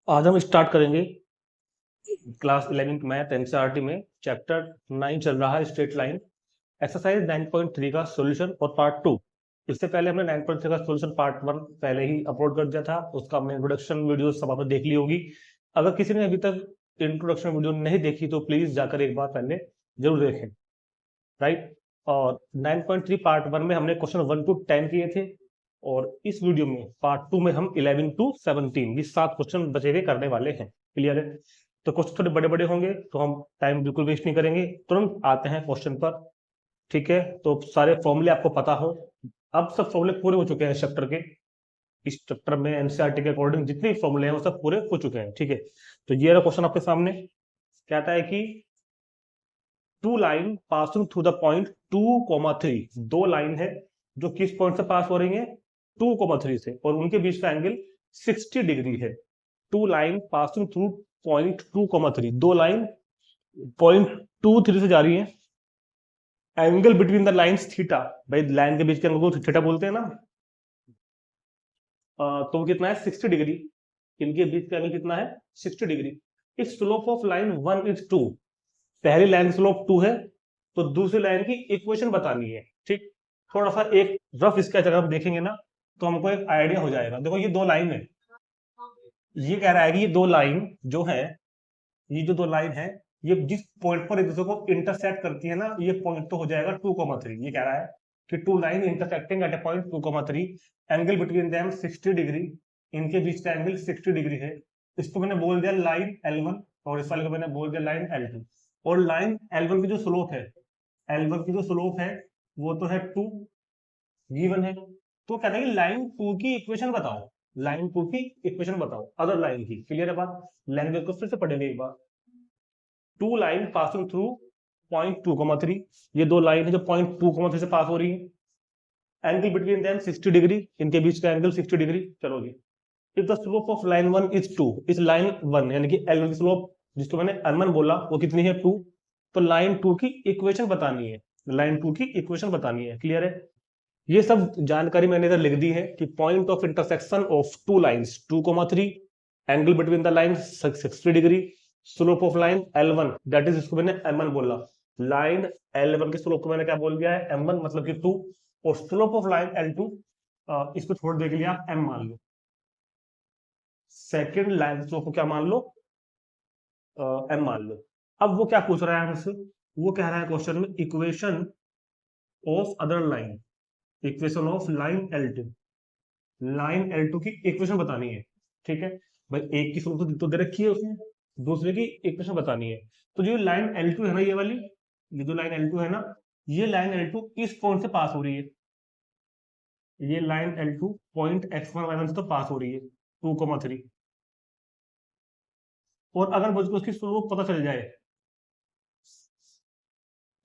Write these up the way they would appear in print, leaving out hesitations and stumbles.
आज हम स्टार्ट करेंगे क्लास 11th मैथ एनसीईआरटी में चैप्टर 9 चल रहा है स्ट्रेट लाइन एक्सरसाइज 9.3 का सॉल्यूशन और पार्ट 2। इससे पहले हमने 9.3 का सॉल्यूशन पार्ट 1 पहले ही अपलोड कर दिया था, उसका हमने इंट्रोडक्शन वीडियो सब आपने देख ली होगी। अगर किसी ने अभी तक इंट्रोडक्शन वीडियो नहीं देखी तो प्लीज जाकर एक बार पहले जरूर देखें, राइट। और 9.3 पार्ट 1 में हमने क्वेश्चन 1 to 10 किए थे, और इस वीडियो में पार्ट 2 में हम 11 to 17 ये 7 क्वेश्चन बचे हुए करने वाले हैं। क्लियर है? तो क्वेश्चन थोड़े बड़े बड़े होंगे तो हम टाइम बिल्कुल वेस्ट नहीं करेंगे, तुरंत आते हैं क्वेश्चन पर। ठीक है, तो सारे फॉर्मूले आपको पता हो, अब सब फॉर्मूले पूरे हो चुके हैं इस चैप्टर के। इस चैप्टर में एनसीईआरटी के अकॉर्डिंग जितने फॉर्मूले हैं वो सब पूरे हो चुके हैं। ठीक है, तो ये रहा क्वेश्चन आपके सामने। कहता है कि two line passing through the point 2,3, दो लाइन है जो किस पॉइंट से पास हो रही है 2,3 से, और उनके बीच का एंगल 60 डिग्री है। Two line passing through point 2,3, दो लाइन पॉइंट 2,3 से जा रही है। Angle between the lines theta, भाई लाइन के बीच के एंगल को थीटा बोलते हैं ना। तो कितना है 60 डिग्री, इनके बीच का एंगल कितना है 60 degree. If slope of line 1 is 2, पहली लाइन स्लोप 2 है तो दूसरी लाइन की इक्वेशन बतानी है। ठीक, थोड़ा सा एक रफ स्केच अगर हम देखेंगे ना तो हमको एक आइडिया हो जाएगा। देखो ये दो लाइन है, ये कह रहा है कि ये दो लाइन जो है, ये जो दो लाइन है ये जिस पॉइंट पर एक दूसरे को इंटरसेक्ट करती है ना, ये पॉइंट तो हो जाएगा 2,3। ये कह रहा है कि two line intersecting at a point 2,3, angle between them 60 degree, इनके बीच का एंगल 60 डिग्री है। इसको मैंने बोल दिया लाइन L1 और इस वाले को मैंने बोल दिया लाइन L2। और लाइन L1 की जो स्लोप है, L1 की जो स्लोप है वो तो है 2, गिवन है। तो कहते हैं कि लाइन 2 की इक्वेशन बताओ, लाइन 2 की इक्वेशन बताओ अदर लाइन की। क्लियर है बात? लैंग्वेज को फिर से पढ़ेंगे एक बार। Two line passing through point 2,3, ये दो लाइन है जो पॉइंट 2,3 से पास हो रही है। एंगल बिटवीन देम 60 डिग्री, इनके बीच का एंगल 60 डिग्री। चलो जी, if the slope of line 1 is 2, इस लाइन 1 यानी कि L1 की स्लोप जिसको मैंने L1 बोला वो कितनी है 2, तो लाइन 2 की इक्वेशन बतानी है, लाइन 2 की इक्वेशन बतानी है। क्लियर है? ये सब जानकारी मैंने इधर लिख दी है कि point of intersection of two lines 2,3, angle between the line 60 degree, slope of line L1 that is, इसको मैंने M1 बोला। लाइन L1 के स्लोप को मैंने क्या बोल दिया है M1 मतलब कि 2, और स्लोप ऑफ लाइन L2 इसको छोड़ दे के लिए आप M मान लो। सेकेंड लाइन स्लोप को क्या मान लो M मान लो। अब वो क्या पूछ रहा है हमसे, वो कह रहा है क्वेश्चन में equation of other line, equation of line L2, line L2 की इक्वेशन बतानी है। ठीक है भाई, एक की स्लोप तो दे रखी है उसने, दूसरे की इक्वेशन बतानी है। तो जो लाइन L2 है ना, ये वाली, ये जो लाइन L2 है ना, ये लाइन L2 इस पॉइंट से पास हो रही है। ये line L2 point x1 y1 से तो पास हो रही है 2,3, और अगर मुझको उसकी स्लोप पता चल जाए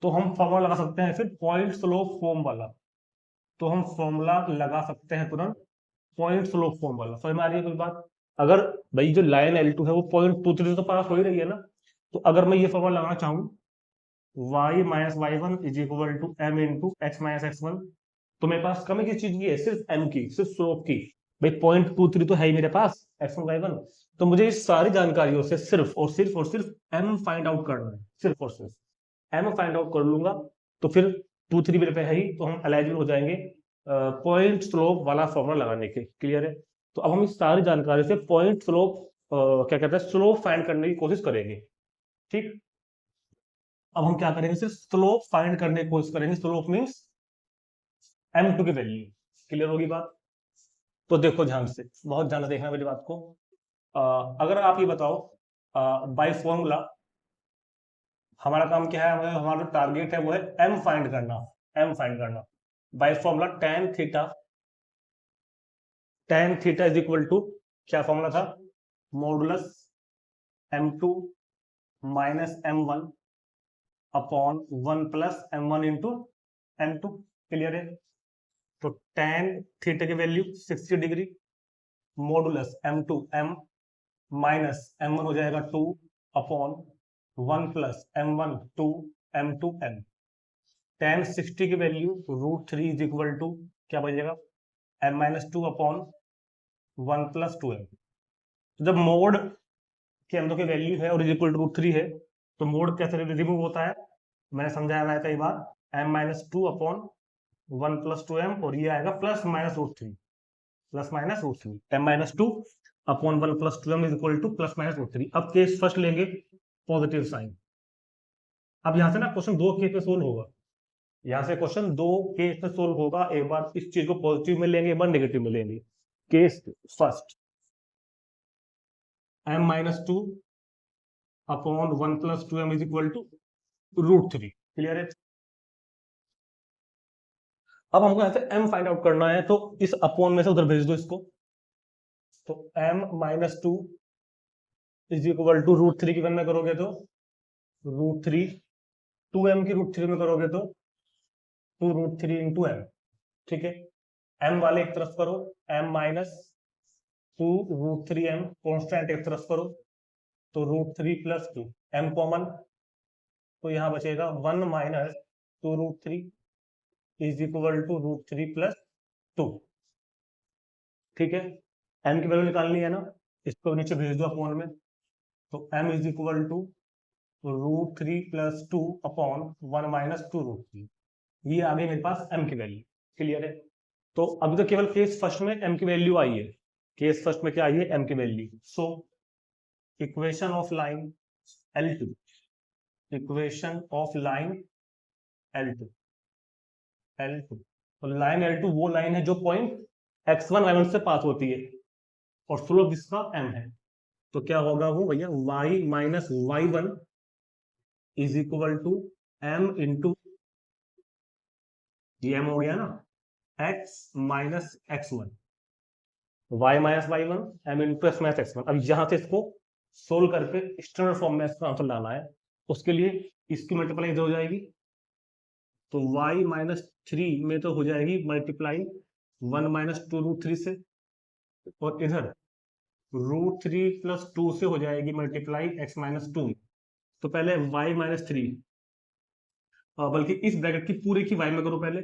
तो हम फॉर्मूला लगा सकते हैं फिर पॉइंट स्लोप फॉर्म वाला। तो हम फॉर्मूला लगा सकते हैं तुरंत पॉइंट स्लोप फॉर्म वाला। समझ में आ रही है कोई बात? अगर भाई जो लाइन L2 है वो पॉइंट 2,3 से तो पास हो ही रही है ना, तो अगर मैं ये फॉर्मूला लगाना चाहूँ y minus y1 is equal to m into x minus x1, तो मेरे पास कमी किस चीज की है, सिर्फ m की, सिर्फ स्लोप की। भाई पॉइंट 2,3 तो है ही मेरे पास x1 y1, तो मुझे इस सारी जानकारियों से सिर्फ और सिर्फ और सिर्फ m फाइंड आउट करना है, सिर्फ और सिर्फ m फाइंड आउट कर लूंगा तो फिर 2,3 मेरे पे है ही, तो हम एलिजिबल हो जाएंगे पॉइंट स्लोप वाला फॉर्मूला लगाने के। क्लियर है? तो अब हम इस सारी जानकारी से पॉइंट स्लोप क्या कहते हैं स्लोप फाइंड करने की कोशिश करेंगे। ठीक, अब हम क्या करेंगे, सिर्फ स्लोप फाइंड करने की कोशिश करेंगे। स्लोप मीन्स M2 की वैल्यू। क्लियर होगी बात? तो देखो ध्यान से, बहुत ध्यान से देखना मेरी बात को। अगर आप ये बताओ बाय फॉर्मूला हमारा काम क्या है, हमारा जो टारगेट है वो है M फाइंड करना, M फाइंड करना। By formula tan theta is equal to, क्या फॉर्मूला था, modulus M2 minus M1 upon 1 plus M1 into M2। Clear है? तो tan थीटा की value 60 degree, modulus M2 M minus M1 हो जाएगा 2 upon 1 plus M1 2 M2 M। tan 60 की value √3 is equal to क्या बचेगा, M minus 2 upon 1 plus 2M। जब mode के अंदर की वैल्यू है और इज इक्वल टू √3 है तो मोड कैसे रिमूव होता है, मैंने समझाया हुआ है कई बार, m-2 अपॉन 1 + 2m, और ये आएगा ±√3, ±√3, m-2 upon 1 + 2m is equal to ±√3। अब केस फर्स्ट लेंगे पॉजिटिव साइन। अब यहां से ना क्वेश्चन दो केस में सोल्व होगा, यहां से क्वेश्चन दो केस में सोल्व होगा, एक बार इस चीज को पॉजिटिव में लेंगे, एक बार नेगेटिव में लेंगे। Case first, m-2 upon 1 + 2m is equal to √3। Clear है? अब हमको यहाँ से m फाइंड आउट करना है, तो इस अपॉन में से उधर भेज दो इसको, तो m-2 इज इक्वल टू √3 की वन में करोगे तो √3, 2m की √3 में करोगे तो 2√3 इंटू m। ठीक है, m वाले एक तरफ करो, m-2 √3m, कॉन्स्टेंट एक तरफ करो तो √3 + 2, m कॉमन, तो यहाँ बचेगा 1 - 2√3 इज इक्वल टू √3 + 2। ठीक है, m की वैल्यू निकालनी है ना, इसको नीचे भेज दो अपॉन में, तो m is equal to √3 + 2 upon 1 - 2√3, ये आ गई मेरे पास m की वैल्यू। क्लियर है? तो अभी तो केवल केस फर्स्ट में m की वैल्यू आई है, केस फर्स्ट में क्या आई है, m की value. So equation of line L2, equation of line L2, तो लाइन L2 वो लाइन है जो पॉइंट x1 y1 से पास होती है और स्लोप जिसका m है, तो क्या होगा वो भैया, y - y1 is equal to m into, ये m हो गया ना, x - x1, y - y1 m into x - x1। अब यहां से इसको सोल्व करके स्टैंडर्ड फॉर्म में इसका आंसर लाना है, उसके लिए इसकी मल्टीप्लाई इधर हो जाएगी, तो y - 3 में तो हो जाएगी मल्टीप्लाई 1 - 2√3 से, और इधर √3 + 2 से हो जाएगी मल्टीप्लाई x - 2। तो पहले y - 3, बल्कि इस ब्रैकेट की पूरी की y में करो पहले,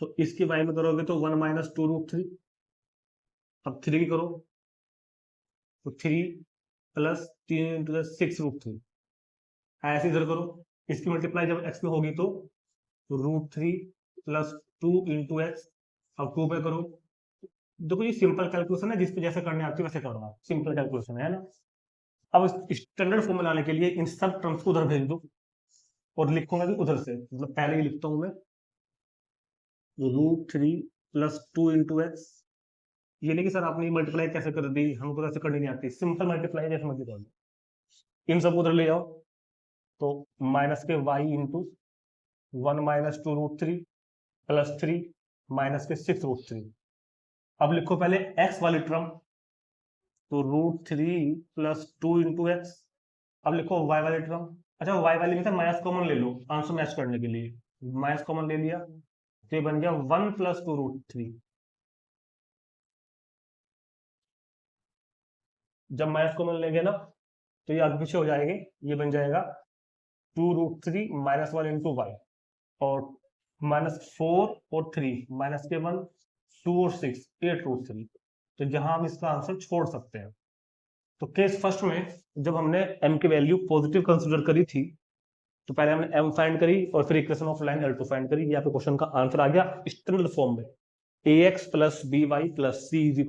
तो इसकी y में करोगे तो 1 - 2√3, अब 3 की करो तो 3 + 3 × 6√3, ऐसे इधर करो, इसकी मल्टीप्लाई जब x में होगी तो √3 + 2 × x, अब 2 पे करो। देखो ये सिंपल कैलकुलेशन है, जिसपे जैसे करने आती है वैसे करो आप, सिंपल कैलकुलेशन है ना। अब स्टैंडर्ड फॉर्म में लाने के लिए इन सब टर्म्स को उधर भेज दो, और लिखूंगा भी उधर से, मतलब पहले ही लिखता हूं मैं, √3 + 2 × x, ये नहीं कि सर आपने मल्टीप्लाई कैसे कर दी, हमको तो ऐसे करनी नहीं आती, सिंपल मल्टीप्लाई जैसे मर्जी कर लो। इन सबको उधर ले जाओ, तो माइनस के y इंटू 1 - 2√3 + 3 माइनस के 6√3। अब लिखो पहले x वाली टर्म, तो √3 + 2 × x। अब लिखो y वाली टर्म, अच्छा y वाली में से माइनस कॉमन ले लो आंसर मैच करने के लिए, माइनस कॉमन ले लिया तो ये बन गया 1 + 2√3। जब माइनस कॉमन लेंगे ना तो ये आगे पीछे हो जाएंगे, ये बन जाएगा 2√3 -1 × y, और -4 और 3 -1 2 और 6 8√3, तो जहां हम इसका आंसर छोड़ सकते हैं। तो केस फर्स्ट में जब हमने m की वैल्यू पॉजिटिव कंसीडर करी थी, तो पहले हमने m फाइंड करी और फिर equation of line L2 find करी, ये आपके क्वेश्चन का आंसर आ गया स्टैंडर्ड फॉर्म में, ax + by + c =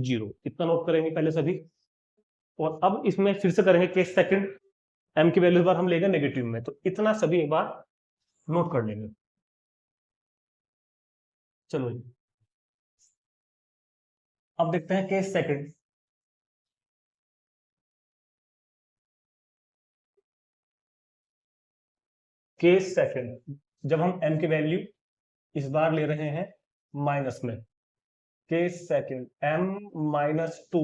0। इतना नोट करेंगे पहले सभी, और अब इसमें फिर से करेंगे केस सेकंड, m की वैल्यू इस बार हम लेंगे नेगेटिव में, तो इतना सभी एक बार नोट कर लेंगे। चलो जी, अब देखते हैं केस सेकंड। केस सेकंड, जब हम m की वैल्यू इस बार ले रहे हैं माइनस में, case second m-2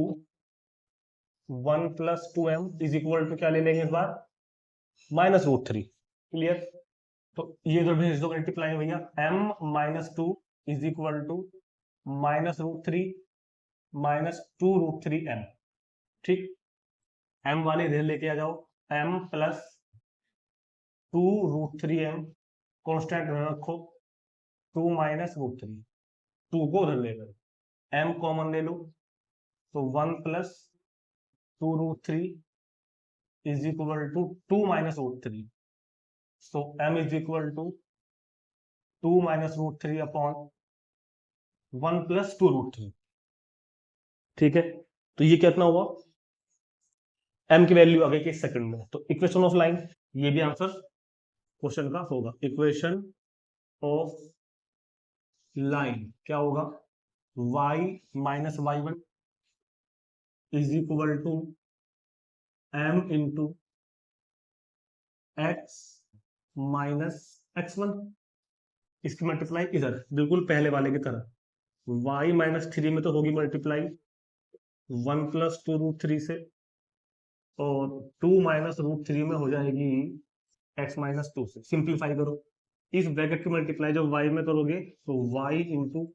1 + 2m is equal to क्या ले लेंगे इस बार, -√3। क्लियर? तो ये इधर भेज दो मल्टीप्लाई भैया, m-2 is equal to -√3 -2√3m। ठीक, m वाले इधर लेके आ जाओ, m + 2√3m कॉन्स्टेंट रखो, 2 -√3, 2 को उधर ले लो, m कॉमन ले लो, तो 1 + 2√3 is equal to 2 minus √3. So m is equal to 2 minus √3 upon 1 plus 2√3. ठीक है, तो ये कितना हुआ, m की वैल्यू आ गई कि सेकंड में, तो इक्वेशन ऑफ लाइन, ये भी आंसर क्वेश्चन का होगा। इक्वेशन ऑफ लाइन क्या होगा, y minus y1 is equal to m into x minus x1, इसकी मल्टीप्लाई इधर बिल्कुल पहले वाले की तरह, y माइनस 3 में तो होगी मल्टीप्लाई 1 प्लस 2√3 से, और 2 माइनस √3 में हो जाएगी x माइनस 2 से। सिंप्लीफाई करो, इस ब्रैकेट की मल्टीप्लाई जब y में करोगे तो y इंटू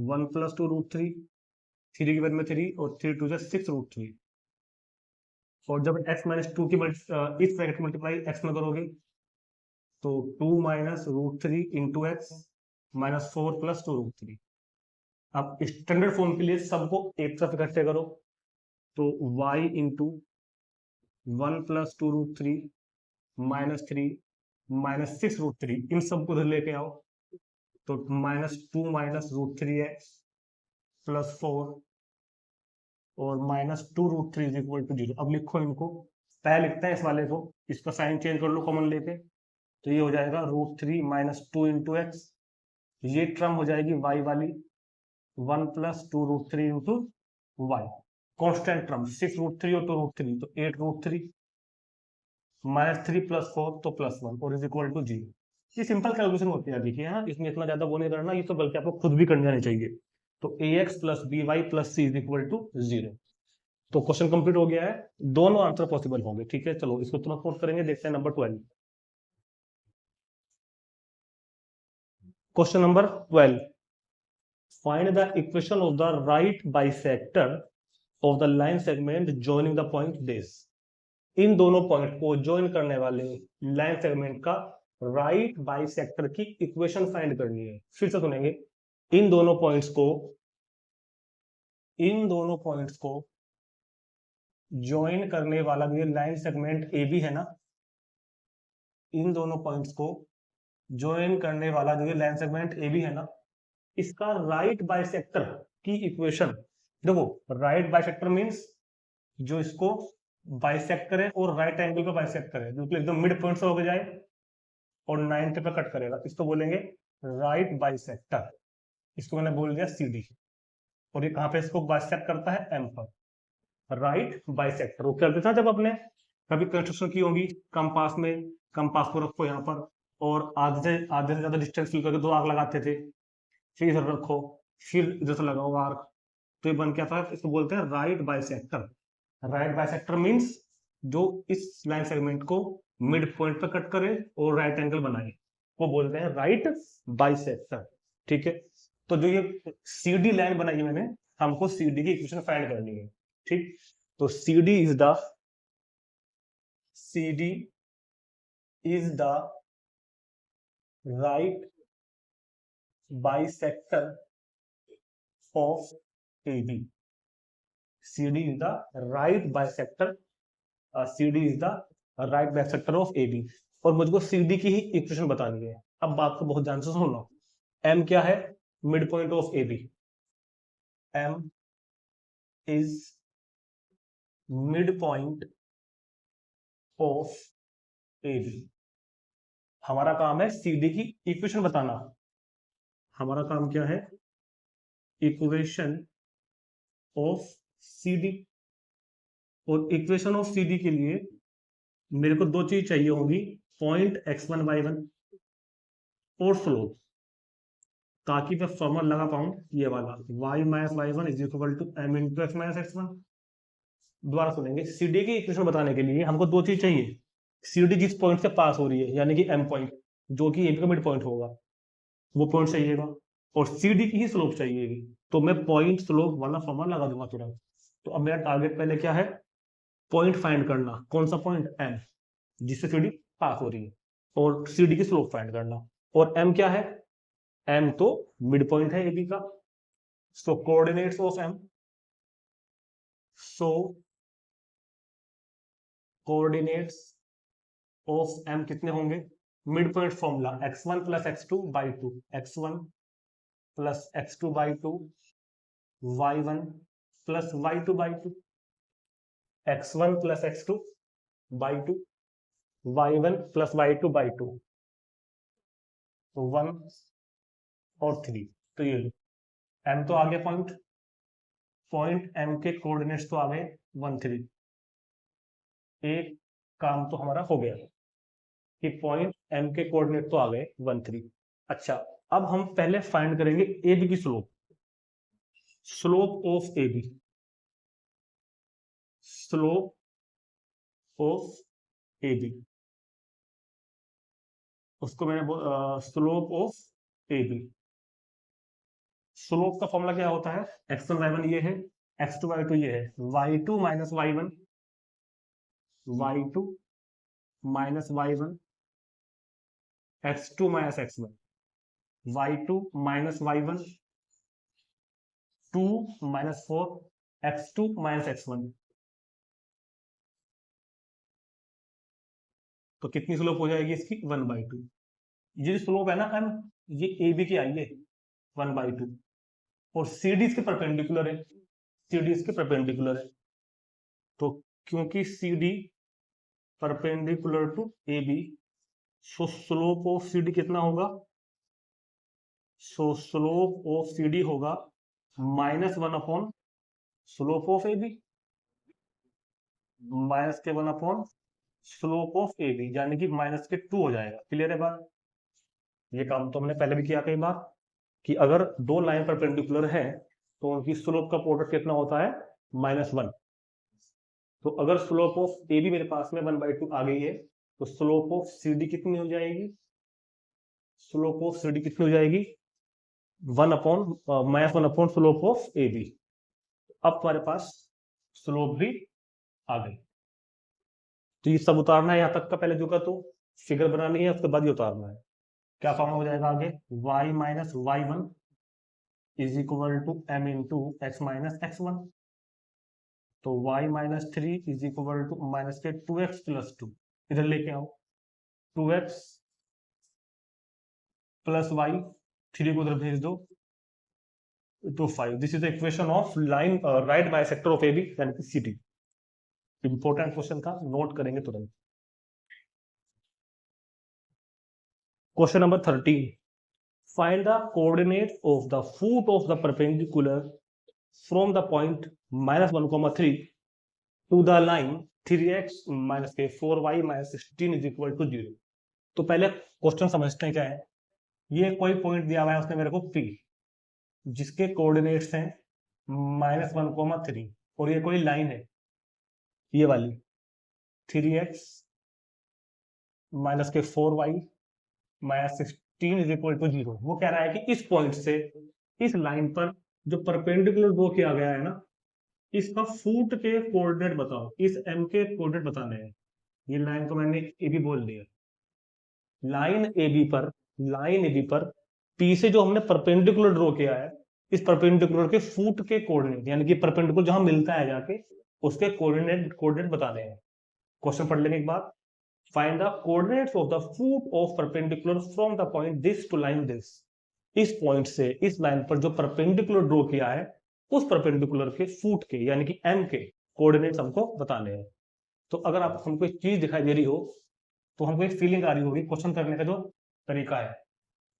1 प्लस 2√3, 3 की बदले में 3 और 3 2 से 6√3, और जब x माइनस 2 की इस ब्रैकेट की मल्टीप्लाई x में करोगे तो 2 minus √3 into x minus 4 plus 2√3। अब स्टैंडर्ड फॉर्म के लिए सबको एक तरफ इकट्ठे करो, तो y into 1 plus 2√3 minus 3 minus 6√3, इन सबको उधर लेके आओ, तो माइनस 2 माइनस √3x प्लस 4 और माइनस 2√3 इज इक्वल टू 0। अब लिखो इनको, पहले लिखते हैं इस वाले को, इसका साइन चेंज कर लो कॉमन लेके, तो ये हो जाएगा √3 माइनस 2 इंटू एक्स, ये टर्म हो जाएगी y वाली 1 plus 2√3 into y, constant term 6√3 और 2√3 तो 8√3 माइनस 3 प्लस 4 तो प्लस 1 और इज इक्वल टू 0। ये सिंपल कैलकुलेशन होती है, देखिए हाँ, इसमें इतना ज्यादा वो नहीं करना, ये तो बल्कि आपको खुद भी करने जाने चाहिए। तो ax plus by plus c is equal to 0। तो क्वेश्चन कंप्लीट हो गया है, दोनों आंसर पॉसिबल होंगे। ठीक है, चलो इसको तुरंत नोट करेंगे, देखते हैं number 12। Question number 12, find the equation of the right bisector of the line segment joining the point डेज। इन दोनों पॉइंट को ज्वाइन करने वाले लाइन सेगमेंट का राइट बाइसेक्टर की इक्वेशन फाइंड करनी है। फिर से सुनेंगे, इन दोनों पॉइंट्स को ज्वाइन करने वाला जो लाइन सेगमेंट ए बी है ना, इन दोनों पॉइंट्स को ज्वाइन करने वाला जो लाइन सेगमेंट ए बी है ना, इसका राइट बाइसेक्टर की इक्वेशन देखो। राइट बाइसेक्टर मींस जो इसको बाइसेक्टर है और राइट एंगल का बाइसेक्टर है, बिल्कुल एकदम मिड पॉइंट से होकर जाए और 90 पे कट करेगा, इसको बोलेंगे राइट बाइसेक्टर। इसको मैंने बोल दिया CD, और ये कहां पे इसको बाइसेक्ट करता है, M पर। राइट बाइसेक्टर वो करते था जब अपने कभी कंस्ट्रक्शन की होगी कंपास में, कंपास को रखो यहाँ पर और आधे से ज्यादा डिस्टेंस फिल करके 2 आर्क लगाते थे, फिर इधर रखो, फिर इधर से लगाओ आर्क, तो ये बन क्या था, इसको बोलते हैं right bisector. Right bisector means जो इस लाइन सेगमेंट को मिड पॉइंट पर कट करे और राइट एंगल बनाए, वो बोलते हैं राइट बाइसेक्टर। ठीक है, तो जो ये CD लाइन बनाई है मैंने, हमको CD की इक्वेशन फाइंड करनी है। ठीक, तो CD is the right bisector of AB। CD is the right bisector, CD is the right bisector of AB, और मुझको CD की ही इक्वेशन बतानी है। अब बात को बहुत ध्यान से सुन लो, M क्या है, mid point of AB, M is mid point of AB। हमारा काम है CD की इक्वेशन बताना, हमारा काम क्या है, इक्वेशन ऑफ CD। और इक्वेशन ऑफ CD के लिए मेरे को 2 चीज चाहिए होंगी, पॉइंट x1 y1 और स्लोप, ताकि मैं फॉर्मूला लगा पाऊं ये वाला y minus y1 is equal to m into x minus x1। दोबारा सुनेंगे, CD की इक्वेशन बताने के लिए हमको 2 चीज चाहिए, CD जिस पॉइंट से पास हो रही है यानी कि M पॉइंट, जो कि AB का मिड पॉइंट होगा, वो पॉइंट चाहिएगा, और CD की ही स्लोप चाहिएगी। तो मैं पॉइंट स्लोप वाला फॉर्मूला लगा दूंगा तुरंत। तो अब मेरा टारगेट पहले क्या है, पॉइंट फाइंड करना, कौन सा पॉइंट, M, जिससे CD पास हो रही है, और CD की स्लोप फाइंड करना। और M क्या है, M तो मिड पॉइंट है AB का, so coordinates of M, so coordinates of m कितने होंगे, mid point formula x1 plus x2 by 2, x1 plus x2 by 2, y1 plus y2 by 2, x1 plus x2 by 2, y1 plus y2 by 2, 1 और 3। तो ये m तो आ गया point m के coordinates तो आ गए 1 3। एक काम तो हमारा हो गया कि पॉइंट m के कोऑर्डिनेट तो आ गए 1 3। अच्छा, अब हम पहले फाइंड करेंगे AB की slope of AB, slope of AB, उसको मैंने स्लोप ऑफ AB। स्लोप का फॉर्मूला क्या होता है, x1 y1 ये है, x2 y2 ये है, y2 minus y1, y2 minus y1, x2 minus x1, y2 minus y1, 2 minus 4, x2 minus x1। तो कितनी स्लोप हो जाएगी इसकी, 1/2। ये स्लोप है ना m, ये AB की आई है 1/2, और CD इसके परपेंडिकुलर है, CD इसके परपेंडिकुलर है। तो क्योंकि CD perpendicular to AB, so slope of CD कितना होगा, सो स्लोप ऑफ CD होगा -1 upon slope of AB, minus के 1 अपॉन स्लोप ऑफ AB, यानी कि -2 हो जाएगा। क्लियर है बात? ये काम तो हमने पहले भी किया कई बार कि अगर दो लाइन परपेंडिकुलर है तो उनकी स्लोप का प्रोडक्ट कितना होता है, -1। तो अगर स्लोप ऑफ AB मेरे पास में 1/2 आ गई है तो स्लोप ऑफ CD कितनी हो जाएगी, स्लोप ऑफ CD कितनी हो जाएगी, -1 अपॉन स्लोप ऑफ AB। अब तुम्हारे पास स्लोप भी आ गई। तो ये सब उतारना है यहाँ तक का, पहले जो का तो फिगर बनानी है, उसके बाद ये उतारना है। क्या फॉर्मूला हो जाएगा आगे, y minus y1 is equal to m into x minus x1। तो y minus 3 is equal to minus के 2x प्लस 2, इधर लेके आओ, 2x प्लस y, 3 को उधर भेज दो, तो 5। This is the equation of line right bisector of AB यानी कि CD। इंपॉर्टेंट क्वेश्चन था, नोट करेंगे तुरंत। Question number 13, find the coordinates of the foot of the perpendicular from the point -1, 3 to the line 3x minus के 4y minus 16 is equal to 0। तो पहले question समझते हैं क्या है। ये कोई पॉइंट दिया हुआ है उसने मेरे को P, जिसके कोऑर्डिनेट्स हैं -1, 3, और ये कोई लाइन है ये वाली 3x माइनस के 4y minus 16 is equal to 0। वो कह रहा है कि इस पॉइंट से इस लाइन पर जो परपेंडिकुलर ड्रॉ किया गया है ना, इसका फूट के कोऑर्डिनेट बताओ, इस m के कोऑर्डिनेट बताने हैं। ये लाइन को मैंने AB बोल दिया। लाइन AB पर P से जो हमने परपेंडिकुलर ड्रॉ किया है, इस परपेंडिकुलर के फूट के कोऑर्डिनेट, यानी कि परपेंडिकुलर जहां मिलता है जाके उसके कोऑर्डिनेट बताने हैं। क्वेश्चन पढ़ लेंगे एक बार। Find the coordinates of the foot of perpendicular from the point this to line this। इस पॉइंट से इस लाइन पर जो परपेंडिकुलर ड्रॉ किया है उस परपेंडिकुलर के फूट के यानी कि m के कोऑर्डिनेट्स हमको बताने हैं। तो अगर आप हमको एक चीज दिखाई दे रही हो तो हमको एक फीलिंग आ रही होगी क्वेश्चन करने का जो तरीका है।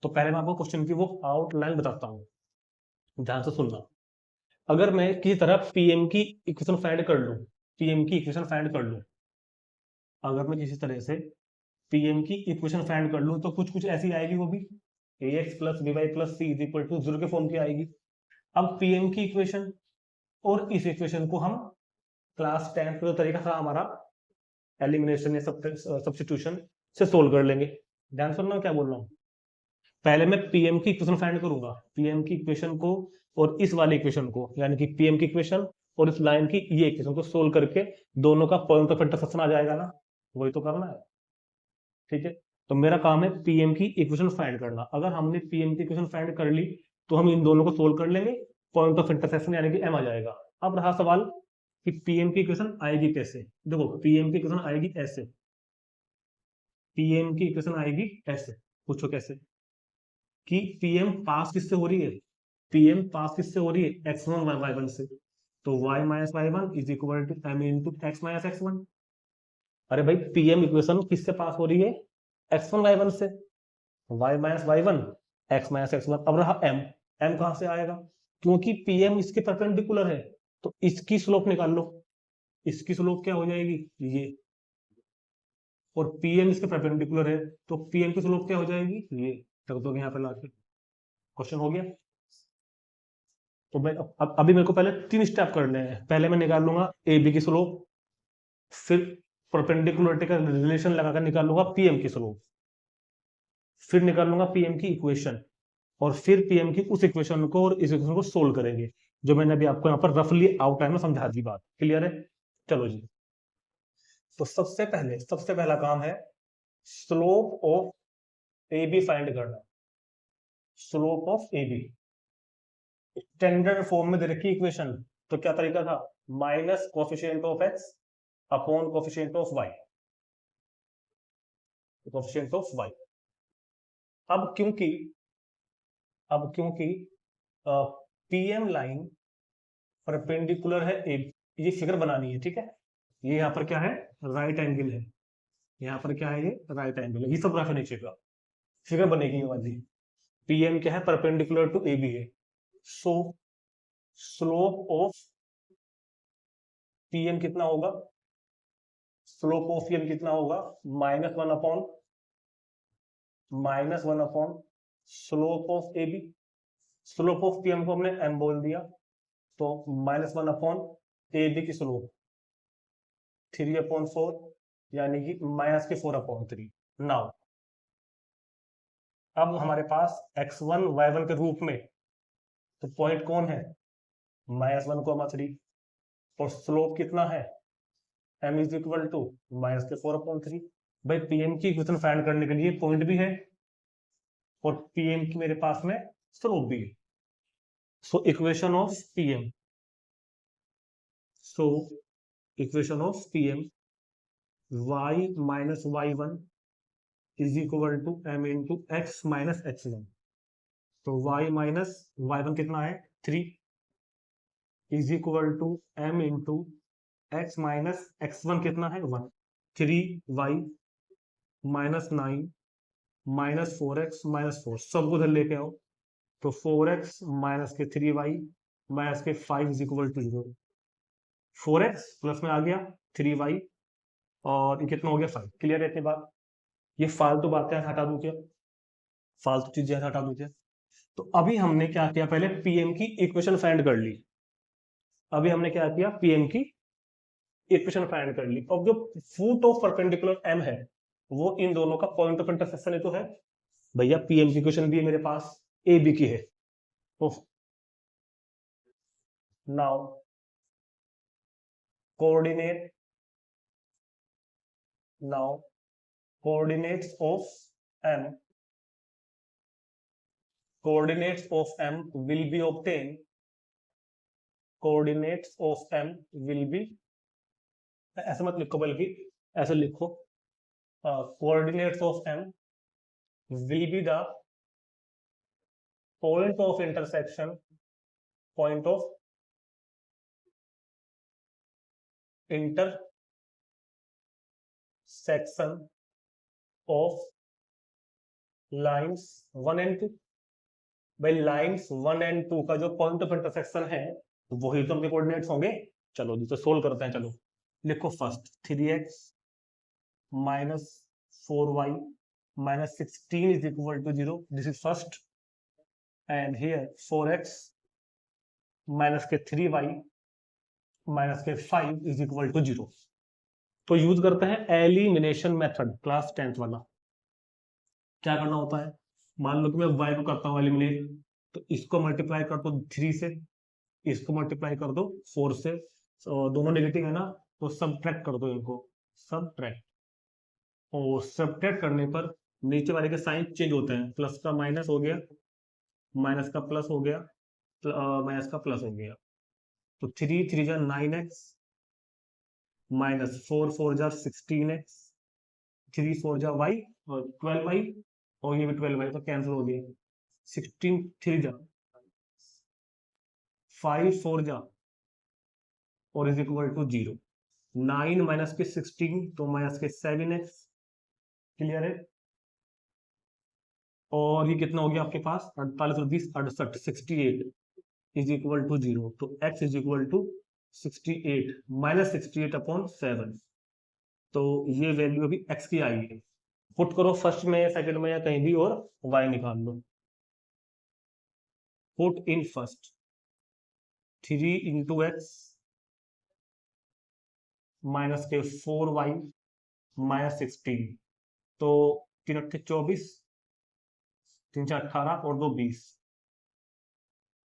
तो पहले मैं आपको क्वेश्चन की वो आउटलाइन बताता हूँ, ध्यान से सुनना। अगर मैं किसी तरह PM की इक्वेशन फाइंड कर लूँ, अगर मैं किसी तरह से PM की इक्वेशन फाइंड कर लूं तो कुछ ऐसी आएगी, वो भी ax plus by plus c is equal to 0 के फॉर्म की आएगी। अब PM की इक्वेशन और इस इक्वेशन को हम क्लास 10 का जो तरीका था हमारा एलिमिनेशन या सब्स्टिट्यूशन से सोल्व कर लेंगे। ध्यान सुनना क्या बोल रहा हूँ। पहले मैं PM की इक्वेशन फाइंड करूंगा, PM की इक्वेशन को और इस वाले इक्वेशन को, यानी कि PM की इक्वेशन और इस लाइन की ये इक्वेशन को सोल्व करके दोनों का पॉइंट ऑफ इंटरसेक्शन आ जाएगा ना, वही तो करना है। ठीक है, तो मेरा काम है PM की इक्वेशन फाइंड करना। अगर हमने PM की इक्वेशन फाइंड कर ली तो हम इन दोनों को सोल्व कर लेंगे, पॉइंट ऑफ इंटरसेक्शन यानी कि M आ जाएगा। अब रहा सवाल कि पीएम की इक्वेशन आएगी कैसे। देखो पीएम की इक्वेशन आएगी ऐसे, पीएम की इक्वेशन आएगी ऐसे, पूछो कैसे, कि पीएम पास किससे हो रही है, पीएम पास किससे हो रही है, x1 y1 से, तो y minus y one is equal to M into x minus x one. अरे भाई पीएम इक्वेशन किससे पास हो रही है, x1 y1 से, y minus y one x minus x one. अब रहा m, m कहां से आएगा, क्योंकि पीएम इसके परपेंडिकुलर है, तो इसकी स्लोप निकाल लो, इसकी स्लोप क्या हो जाएगी ये, और पीएम इसके परपेंडिकुलर है, तो पीएम की स्लोप क्या हो जाएगी ये, रख दोगे यहाँ पे लाके, क्वेश्चन हो गया। तो मैं अब अभी मेरे को पहले 3 स्टेप करने हैं। पहले मैं निकाल लूंगा ए बी की स्लोप, फिर परपेंडिकुलरिटी का रिलेशन लगाकर निकाल लूंगा पीएम की स्लोप, फिर निकाल लूंगा पीएम की इक्वेशन, और फिर पीएम की उस इक्वेशन को और इस इक्वेशन को सोल्व करेंगे, जो मैंने अभी आपको यहाँ पर रफली आउटलाइन में समझा दी बात। क्लियर है, चलो जी। तो सबसे पहला काम है slope of A B find करना, slope of A B. Standard form में दे रखी इक्वेशन, तो क्या तरीका था, minus coefficient of x upon coefficient of y, coefficient of y. अब क्योंकि पीएम लाइन परपेंडिकुलर है ए, ये फिगर बनानी है, ठीक है, ये यहाँ पर क्या है, राइट एंगल है, यहाँ पर क्या है, ये राइट एंगल है, ये सब रखा नीचे का, फिगर बनेगी ये वाली। पीएम क्या है, परपेंडिकुलर टू ए बी है, सो स्लोप ऑफ पीएम कितना होगा, स्लोप ऑफ पीएम कितना होगा, minus one upon slope of A B. Slope of PM को हमने एम बोल दिया, तो -1 अपॉन ए बी की स्लोप 3/4, यानी कि -4/3। नाउ अब हमारे पास x1 y1 के रूप में, तो पॉइंट कौन है, -1,3, और स्लोप कितना है, m इज इक्वल टू -4/3। भाई पीएम की इक्वेशन फाइंड करने के लिए पॉइंट भी है, और पीएम की मेरे पास में स्लोप भी है। So equation of PM, so equation of PM y minus y1 is equal to m into x minus x one. तो y माइनस y1 कितना है 3 is equal to m into x minus x one कितना है 1, 3y -9 -4x -4, सबको उधर लेके आओ, तो 4x माइनस के 3y माइनस के 5 is equal to 0, 4x plus में आ गया 3y और ये कितना हो गया 5। क्लियर है इतनी बात, ये फालतू बातें हटा दूं क्या, फालतू चीजें हटा दूं क्या। तो अभी हमने क्या किया, पहले पीएम की इक्वेशन फाइंड कर ली, अभी हमने क्या किया, पीएम की इक्वेशन फाइंड कर ली, अब जो फुट ऑफ परपेंडिकुलर एम है वो इन दोनों का पॉइंट ऑफ इंटरसेक्शन तो है, भैया पीएम की इक्वेशन भी है मेरे पास, ए बी की है, तो now coordinate, now coordinates of m, coordinates of m will be obtained, coordinates of m will be, ऐसे मत लिखो बल्कि ऐसे लिखो, coordinates of m will be the point of intersection, point of intersection of lines 1 and 2। भाई lines 1 and 2 का जो point of intersection है वही तो उनके कोऑर्डिनेट्स होंगे। चलो जी तो सोल्व करते हैं, चलो लिखो first 3x minus 4y minus 16 is equal to 0, this is first, and here 4x minus के 3y माइनस के 5 इज इक्वल टू 0। तो यूज करते हैं एलिमिनेशन मेथड, क्लास 10th वाला। क्या करना होता है, मान लो कि मैं y को करता हूँ एलिमिनेट, तो इसको मल्टीप्लाई कर दो 3 से, इसको मल्टीप्लाई कर दो 4 से, दोनों नेगेटिव है ना, तो सबट्रैक्ट कर दो इनको, सबट्रैक्ट, और सबट्रैक्ट करने पर नीचे वाले के साइन चेंज होते हैं, प्लस का माइनस हो गया, माइनस का प्लस हो गया, माइनस का प्लस हो गया, तो 3 3 जा 9x माइनस 4 4 जा 16x, 3 4 जा y और 12y, और ये भी 12y तो कैंसिल हो गया। 16 3 जा 5 4 जा और इज इक्वल टू 0। 9 माइनस के 16 तो माइनस के 7x, क्लियर है। और ये कितना हो गया आपके पास 48 और 20 68, 68 इज इक्वल टू 0। तो x is equal to 68 minus 68 upon 7। तो ये वैल्यू अभी x की आई है। पुट करो फर्स्ट में या सेकंड में या कहीं भी और y निकाल लो। Put in first 3 into x minus के 4y माइनस 16। तो 3 8 24, 3 4 18 और 2 20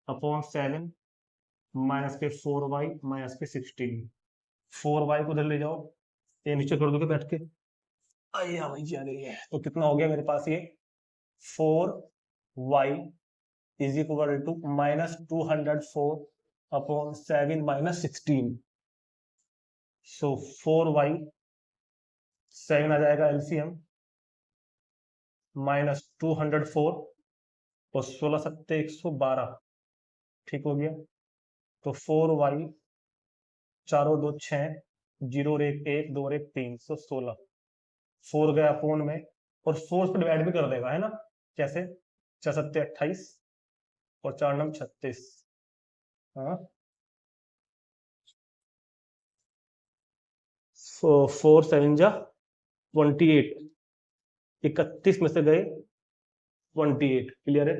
अपॉन 7 माइनस के 4y माइनस के 16। 4y को उधर ले जाओ, ये नीचे कर दोगे बैठ के। भैया भैया गई है। तो कितना हो गया मेरे पास ये 4y is equal to minus 204 upon 7 minus 16। So 4y 7 आ जाएगा एलसीएम माइनस 204 और 16 सत्ते 112, ठीक हो गया। तो 4y 4 2 6 0 1 1 2 1 3 सो 16। 4 गया अपॉन में और 4 से डिवाइड भी कर देगा, है ना। कैसे 4 सत्ते 28 और 4 9 36। हाँ 4 7 जा 28, 31 में से गए 28, क्लियर है।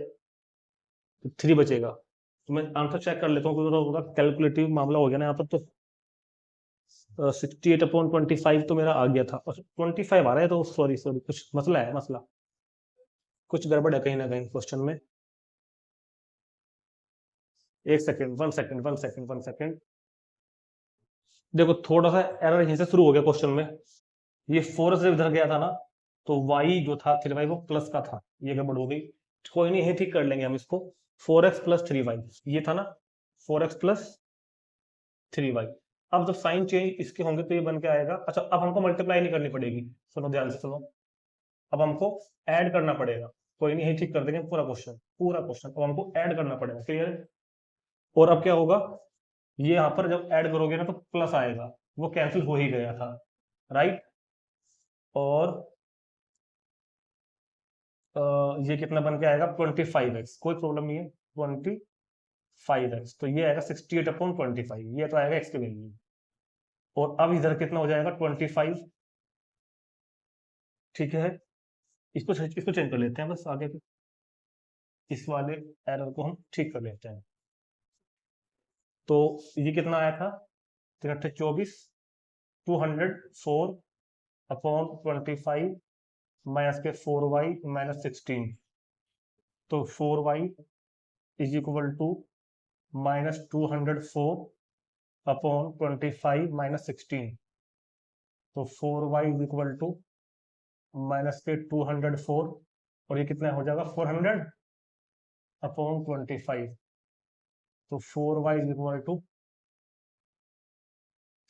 तो 3 बचेगा। तो मैं आंसर चेक कर लेता हूँ क्योंकि होगा कैलकुलेटिव मामला हो गया ना यहाँ पर। तो 68 अपॉन 25 तो मेरा आ गया था और 25 आ रहा है। तो सॉरी कुछ मसला है, कुछ गड़बड़ है कहीं ना कहीं क्वेश्चन में। एक सेकेंड, वन सेकेंड। देखो थोड़ा सा एरर यहीं से शुरू हो गया क्वेश्चन में। ये 4 से इधर गया था ना, तो y जो था 3y वो प्लस का था, ये गड़बड़ हो गई। कोई नहीं, यही ठीक कर लेंगे हम इसको। 4x प्लस 3y ये था ना, 4x प्लस 3y। अब जब साइन चेंज इसके होंगे तो ये बन के आएगा। अच्छा अब हमको मल्टीप्लाई नहीं करनी पड़ेगी, सुनो ध्यान से सुनो। अब हमको ऐड करना पड़ेगा। कोई नहीं, यही ठीक कर देंगे पूरा क्वेश्चन अब हमको ऐड करना पड़ेगा, क्लियर है। और अब क्या होगा, ये यहाँ पर जब ऐड करोगे ना तो प्लस आएगा, वो कैंसिल हो ही गया था, राइट। और ये कितना बन के आएगा 25x, कोई प्रॉब्लम नहीं है। 25x तो ये आएगा 68 अपॉन 25, ये तो आएगा x की वैल्यू। और अब इधर कितना हो जाएगा 25, ठीक है। इसको चेंज कर लेते हैं बस आगे पे, इस वाले एरर को हम ठीक कर लेते हैं। तो ये कितना आया था 3 204 अपॉन 25 माइनस के 4y माइनस 16। तो 4y is equal to minus 204 upon 25 minus 16। तो 4y is equal to minus के 204 और ये कितना हो जाएगा 400 अपॉन 25। तो 4y is equal to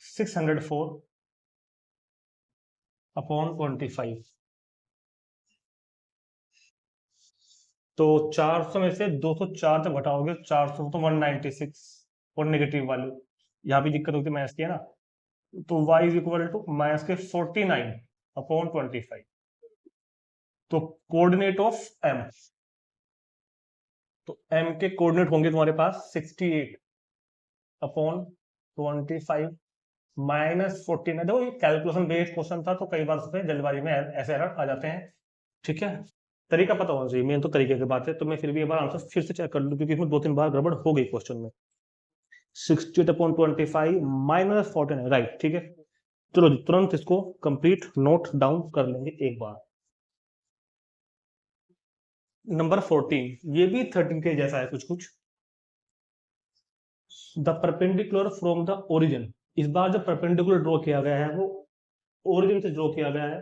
604 upon 25। तो 400 में से 204 जब घटाओगे 400 तो 196 और नेगेटिव वैल्यू यहाँ भी दिक्कत होती है माइनस की, है ना। तो y is equal to minus के 49 अपॉन 25। तो कोऑर्डिनेट ऑफ m, तो m के कोऑर्डिनेट होंगे तुम्हारे पास 68 अपॉन 25 माइनस 49। देखो ये कैलकुलेशन बेस्ड क्वेश्चन था तो कई बार उसमें जल्दबाजी में ऐसे एरर आ जाते हैं, ठीक है। तरीका पता होना चाहिए, मेन तो तरीके की बात है। तो मैं फिर भी एक बार आंसर फिर से चेक कर लूं क्योंकि इसमें 2 3 बार गड़बड़ हो गई क्वेश्चन में। 68 अपॉन 25 माइनस 49, राइट, ठीक है। चलो तुरंत इसको कंप्लीट नोट डाउन कर लेंगे एक बार। नंबर 14 ये भी 13 के जैसा है कुछ। The perpendicular from the origin, इस बार जो परपेंडिकुलर ड्रॉ किया गया है वो ओरिजिन से ड्रॉ किया गया है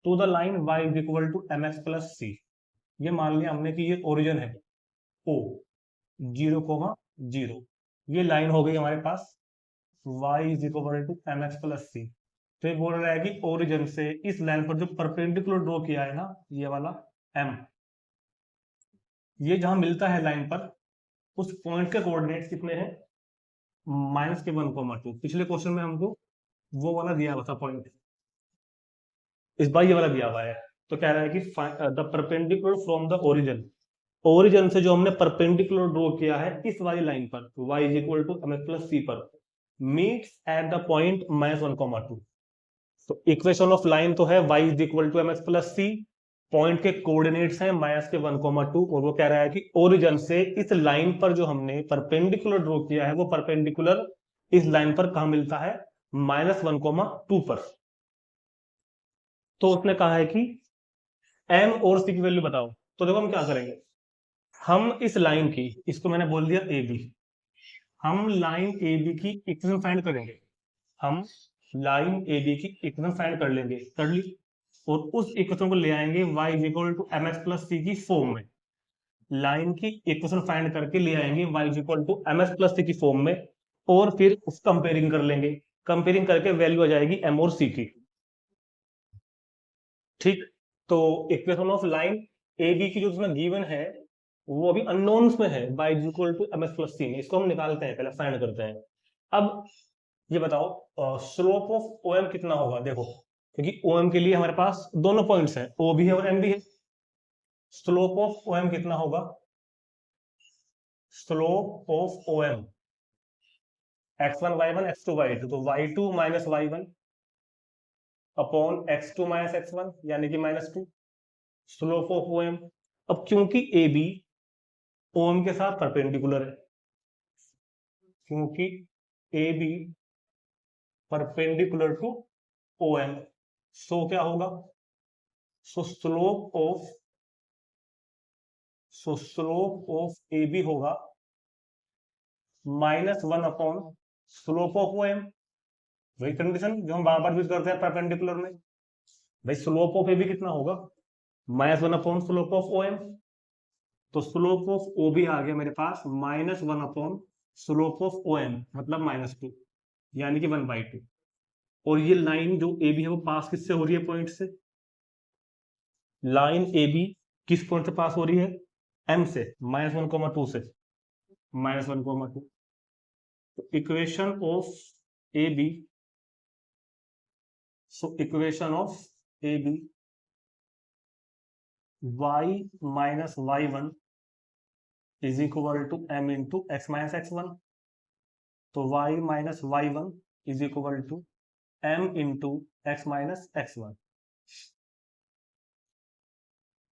to the line y is equal to mx plus c। ये मान लिया हमने कि ये ओरिजिन है o 0,0, ये लाइन हो गई हमारे पास। y is equal to M x plus c. तो ये बोल रहा है कि ओरिजिन से इस लाइन पर जो परपेंडिकुलर ड्रॉ किया है ना, ये वाला m, ये जहां मिलता है लाइन पर, उस पॉइंट के कोऑर्डिनेट्स कितने हैं, -1,2। पिछले क्वेश्चन में हमको वो वाला दिया हुआ था पॉइंट, इस बार ये वाला दिया हुआ है। तो कह रहा है कि the perpendicular from the origin, origin से जो हमने परपेंडिकुलर ड्रॉ किया है इस वाली लाइन पर, y is equal to M x plus c पर, मीट्स एट द पॉइंट -1,2। तो इक्वेशन ऑफ लाइन तो है y is equal to M x plus C, point के कोऑर्डिनेट्स हैं -1,2, और वो कह रहा है कि ओरिजिन से इस लाइन पर जो हमने परपेंडिकुलर ड्रॉ किया है वो परपेंडिकुलर इस लाइन पर कहां मिलता है, -1,2 पर। तो उसने कहा है कि m और c की वैल्यू बताओ। तो देखो हम क्या करेंगे, हम इस लाइन की, इसको मैंने बोल दिया ए बी, हम लाइन ए बी की इक्वेशन फाइंड करेंगे, हम लाइन ए बी की इक्वेशन फाइंड कर लेंगे, कर ली, और उस इक्वेशन को ले आएंगे y is equal to M x plus c की फॉर्म में, लाइन की इक्वेशन फाइंड करके ले आएंगे y is equal to M x plus c की फॉर्म में, और फिर उस कंपेयरिंग कर लेंगे, कंपेयरिंग करके वैल्यू आ जाएगी m और c की। ठीक, तो equation of line A B की जो उसमें गिवन है वो अभी अननोन्स में है, y is equal to M x plus c में, इसको हम निकालते हैं, पहले फाइंड करते हैं। अब ये बताओ स्लोप ऑफ ओ एम कितना होगा, देखो क्योंकि ओ एम के लिए हमारे पास दोनों पॉइंट्स हैं, ओ भी है और एम भी है। स्लोप ऑफ ओ एम कितना होगा, slope of O M x1 y1 x2 y2, तो y2 minus y1 upon x2 minus x1 यानी कि -2, स्लोप ऑफ ओ एम। अब क्योंकि ए बी ओ एम के साथ परपेंडिकुलर है, क्योंकि A B perpendicular to O M, so क्या होगा, so slope of A B होगा -1 upon slope of O M. वही कंडीशन जो हम बार बार यूज करते हैं परपेंडिकुलर में, भाई स्लोप ऑफ ए बी कितना होगा, -1 upon slope of O M. तो स्लोप ऑफ ओ बी आ गया मेरे पास -1 upon slope of O M, मतलब -2, यानी कि 1/2। और ये लाइन जो ए बी है वो पास किससे हो रही है, पॉइंट से, लाइन ए बी किस पॉइंट से पास हो रही है, एम से, -1,2 से, -1,2। तो equation of A B, so equation of A B y minus y1 is equal to m into x minus x1। तो y minus y1 is equal to m into x minus x1,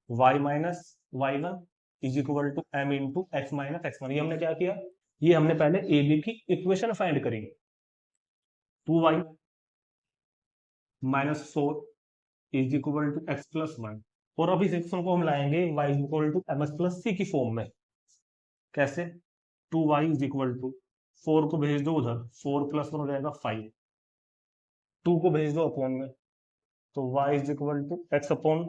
y minus y1 is equal to m into x minus x1। ये हमने क्या किया, ये हमने पहले A B की equation find करी, 2y minus 4 is equal to x plus 1, और अब इस इक्वेशन को हम लाएंगे y is equal to M x plus c की फॉर्म में। कैसे, 2y इज इक्वल टू 4 को भेज दो उधर, 4 प्लस 1 हो जाएगा 5, 2 को भेज दो अपॉन में, तो y is equal to x upon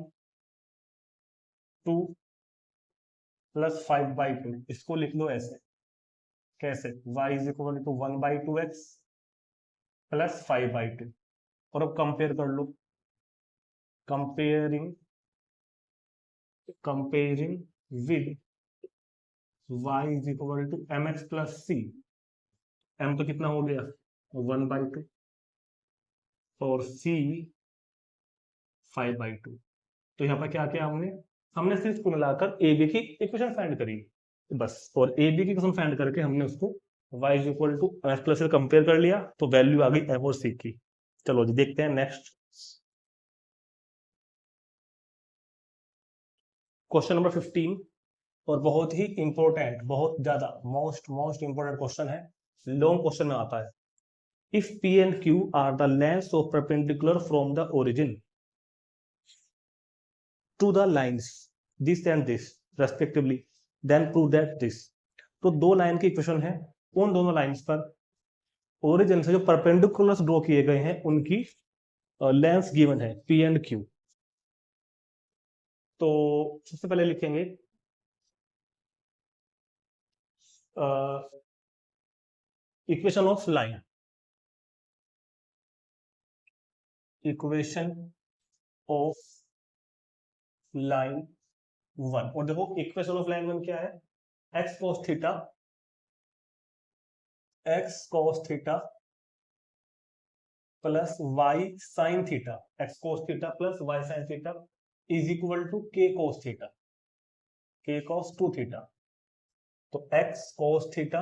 2 plus 5/2, इसको लिख लो ऐसे, कैसे, y is equal to 1/2x plus 5/2। और अब कंपेयर कर लो, comparing comparing with y is equal to M x plus c, m तो कितना हो गया 1/2 और c 5/2। तो यहाँ पर क्या किया हमने, हमने सिर्फ इसको मिलाकर ए बी की इक्वेशन फाइंड करी बस, और ए बी की इक्वेशन फाइंड करके हमने उसको y is equal to M x plus से कंपेयर कर लिया, तो वैल्यू आ गई एम और सी की। चलो जी देखते हैं नेक्स्ट क्वेश्चन नंबर 15, और बहुत ही इंपॉर्टेंट, बहुत ज्यादा मोस्ट मोस्ट इंपॉर्टेंट क्वेश्चन है, लॉन्ग क्वेश्चन में आता है। If P and Q are the lengths of perpendicular from the origin to the lines this and this respectively, then prove that this। तो दो लाइन की equation है, उन दोनों लाइंस पर ओरिजिन से जो परपेंडिकुलर्स ड्रॉ किए गए हैं उनकी लेंथ गिवन है P and Q। तो सबसे पहले लिखेंगे equation of line, equation of line 1, और देखो इक्वेशन ऑफ लाइन 1 क्या है, x cos theta plus y sin theta, x cos theta plus y sin theta is equal to k cos theta, k cos 2 theta. तो x cos theta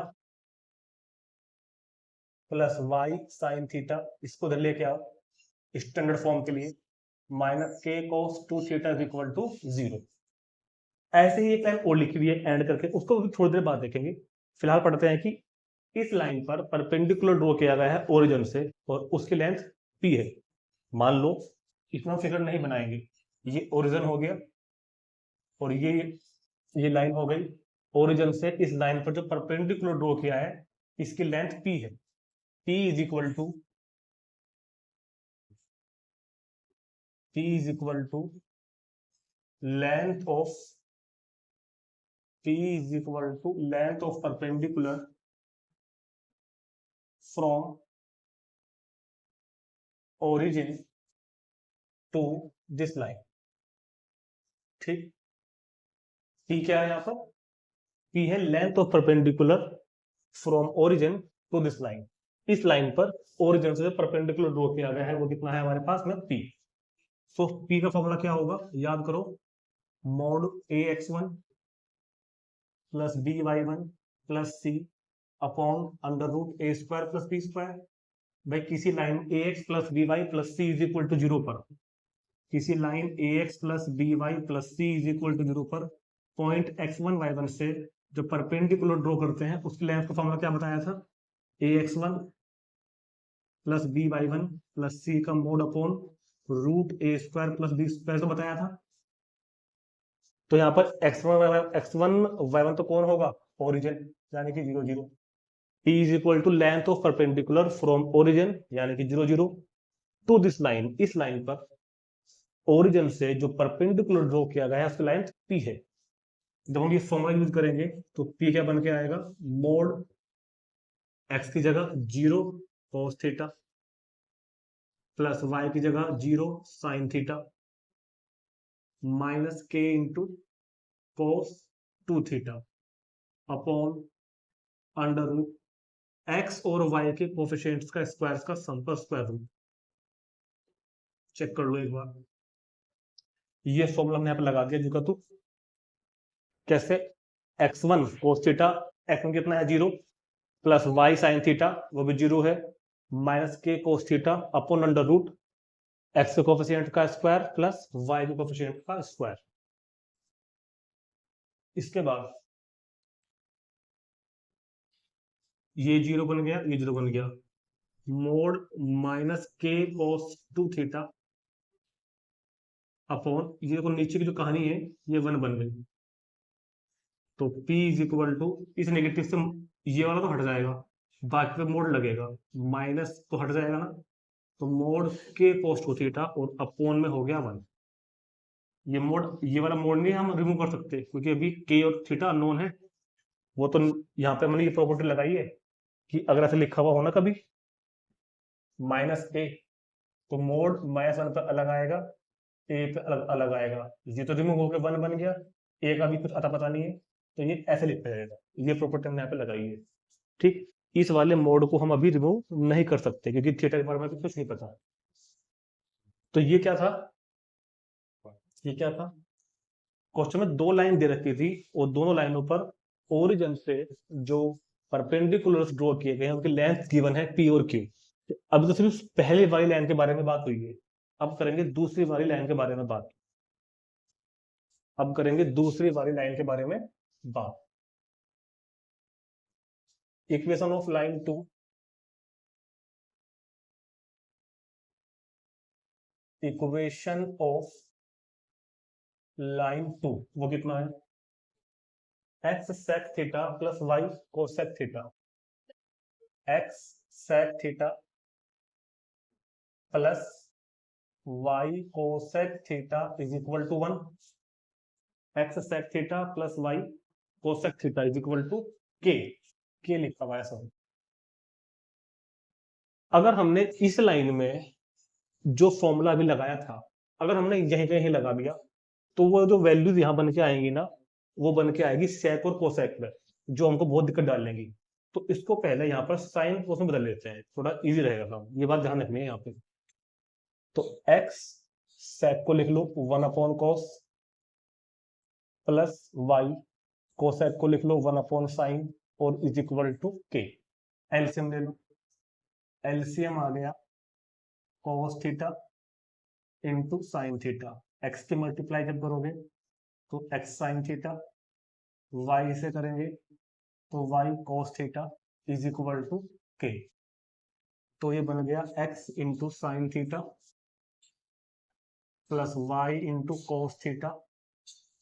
plus y sin theta, इसको इधर लेके आओ standard form के लिए, minus k cos 2 theta is equal to 0। ऐसे ही एक line और लिखी हुई है एंड करके, उसको थोड़ी देर बाद देखेंगे। फिलहाल पढ़ते हैं कि इस लाइन पर परपेंडिकुलर ड्रॉ किया गया है ओरिजिन से और उसकी लेंथ p है। मान लो इतना फिगर नहीं बनाएंगे, ये ओरिजिन हो गया और ये लाइन हो गई। ओरिजिन से इस लाइन पर जो परपेंडिकुलर ड्रॉ किया है इसकी लेंथ p है। p is equal to length of perpendicular from origin to this line। ठीक, p क्या है यहाँ पर, p है length of perpendicular from origin to this line. इस लाइन पर ओरिजिन से परपेंडिकुलर ड्रॉ किया गया है वो कितना है हमारे पास में p। सो p का फॉर्मूला क्या होगा, याद करो, mod ax1 plus by1 plus c upon under root a square plus b square. भाई किसी line ax plus by plus c is equal to 0 पर, किसी line ax plus by plus c is equal to 0 पर point x1 y1 से जो perpendicular draw करते हैं उसकी लेंथ का फॉर्मूला क्या बताया था, ax1 plus by1 plus c का mod upon root a square plus b square तो बताया था। तो यहाँ पर x1 y1 तो कौन होगा, ओरिजिन, यानी कि 0 0। p is equal to length of perpendicular from origin यानी कि 0 0 टू दिस लाइन, इस लाइन पर ओरिजिन से जो परपेंडिकुलर ड्रॉ किया गया है उसकी लेंथ p है। जब हम ये फॉर्मूला यूज करेंगे तो p क्या बन के आएगा, मोड x की जगह 0 cos थीटा प्लस y की जगह 0 sin theta minus k into cos 2 theta upon under root x और y के कोफिशिएंट्स का स्क्वायर का सम का स्क्वायर रूट। चेक कर लो एक बार, ये फॉर्मूला हमने यहाँ पे लगा दिया जो तो कैसे, x1 cos थीटा, x1 कितना है 0 प्लस y sin थीटा वो भी 0 है minus k cos theta upon under root x के कोफिशिएंट का स्क्वायर प्लस y के कोफिशिएंट का स्क्वायर। इसके बाद ये 0 बन गया, ये 0 बन गया, mode minus k cos 2 theta upon ये देखो नीचे की जो कहानी है ये 1 बन गई। तो p इज इक्वल टू, इस नेगेटिव से ये वाला तो हट जाएगा, बाकी पे मोड लगेगा, माइनस तो हट जाएगा ना, तो मोड k cos 2 थीटा और अपॉन में हो गया 1। ये मोड, ये वाला मोड नहीं हम रिमूव कर सकते क्योंकि अभी k और थीटा अननोन है। वो तो यहाँ पे हमने ये प्रॉपर्टी लगाई है कि अगर ऐसे लिखा हुआ हो ना कभी माइनस a, तो मोड माइनस 1 पे अलग आएगा, a पे अलग अलग आएगा। ये तो रिमूव होकर 1 बन गया, a का भी कुछ अता पता नहीं है, तो ये ऐसे लिखा जाएगा। ये प्रॉपर्टी हमने यहाँ पे लगाई है। ठीक, इस वाले मोड को हम अभी रिमूव नहीं कर सकते क्योंकि थीटा के बारे में कुछ नहीं पता। तो ये क्या था, ये क्या था, क्वेश्चन में 2 लाइन दे रखी थी और दोनों लाइनों पर ओरिजिन से जो परपेंडिकुलर ड्रॉ किए गए हैं उनकी लेंथ गिवन है p और q। अब तो सिर्फ पहले वाली लाइन के बारे में बात हुई है, अब करेंगे दूसरी वाली लाइन के बारे में बात। अब करेंगे दूसरी वाली लाइन के बारे में बात। Equation of line 2, equation of line 2 वो कितना है, x sec theta plus y cosec theta, x sec theta plus y cosec theta is equal to 1। x sec theta plus y cosec theta is equal to k लिखा हुआ है सब। अगर हमने इस लाइन में जो फॉर्मूला अभी लगाया था अगर हमने यहीं कहीं लगा दिया तो वो जो वैल्यूज यहाँ बन के आएंगी ना, वो बन के आएगी सेक और कोसेक में, जो हमको बहुत दिक्कत डाल लेंगी। तो इसको पहले यहाँ पर साइन कोस में बदल लेते हैं, थोड़ा इजी रहेगा काम, ये बात ध्यान रखनी है यहाँ पे। तो एक्स सेक को लिख लो 1/cos प्लस वाई कोसेक को लिख लो 1/sin और इज इक्वल टू के। एलसीएम ले लो, एलसीएम आ गया cos theta into sine theta. X की मल्टीप्लाई जब करोगे तो एक्स साइन थीटा, वाई से करेंगे तो y cos theta is equal to k. तो ये बन गया x into sine theta plus y into cos theta,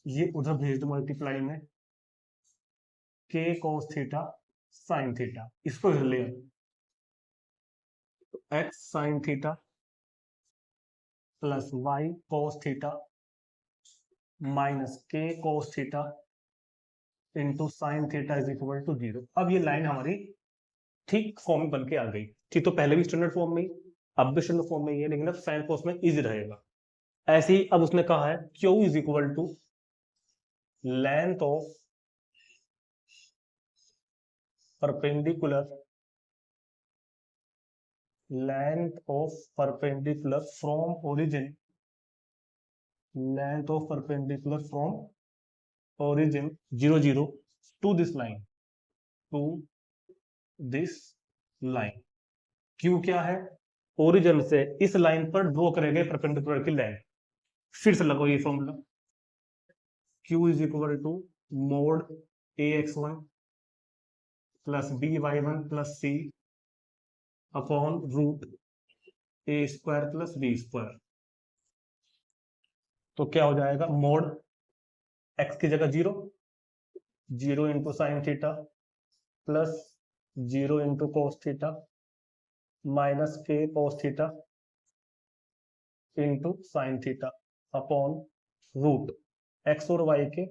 ये उधर भेज दो मल्टीप्लाई में, k cos theta sine theta, इसको इधर ले तो x sine theta plus y cos theta minus k cos theta into sine theta is equal to 0। अब ये लाइन हमारी ठीक फॉर्म में बन के आ गई। ठीक, तो पहले भी स्टैंडर्ड फॉर्म में ही, अब भी स्टैंडर्ड फॉर्म में ही है, लेकिन अब साइन कोस में इजी रहेगा। ऐसे ही अब उसने कहा है Q is equal to length of perpendicular, length of perpendicular from origin, length of perpendicular from origin 0 0 to this line, to this line. Q क्या है? ओरिजिन से इस लाइन पर ड्रॉ करे गए परपेंडिकुलर की लेंथ। फिर से लगो ये formula, Q is equal to mod ax1 plus by1 plus c upon root a square plus b square. तो क्या हो जाएगा? मोड x की जगह 0, 0 into sine theta plus 0 into cos theta minus k cos theta into sine theta upon root x और y के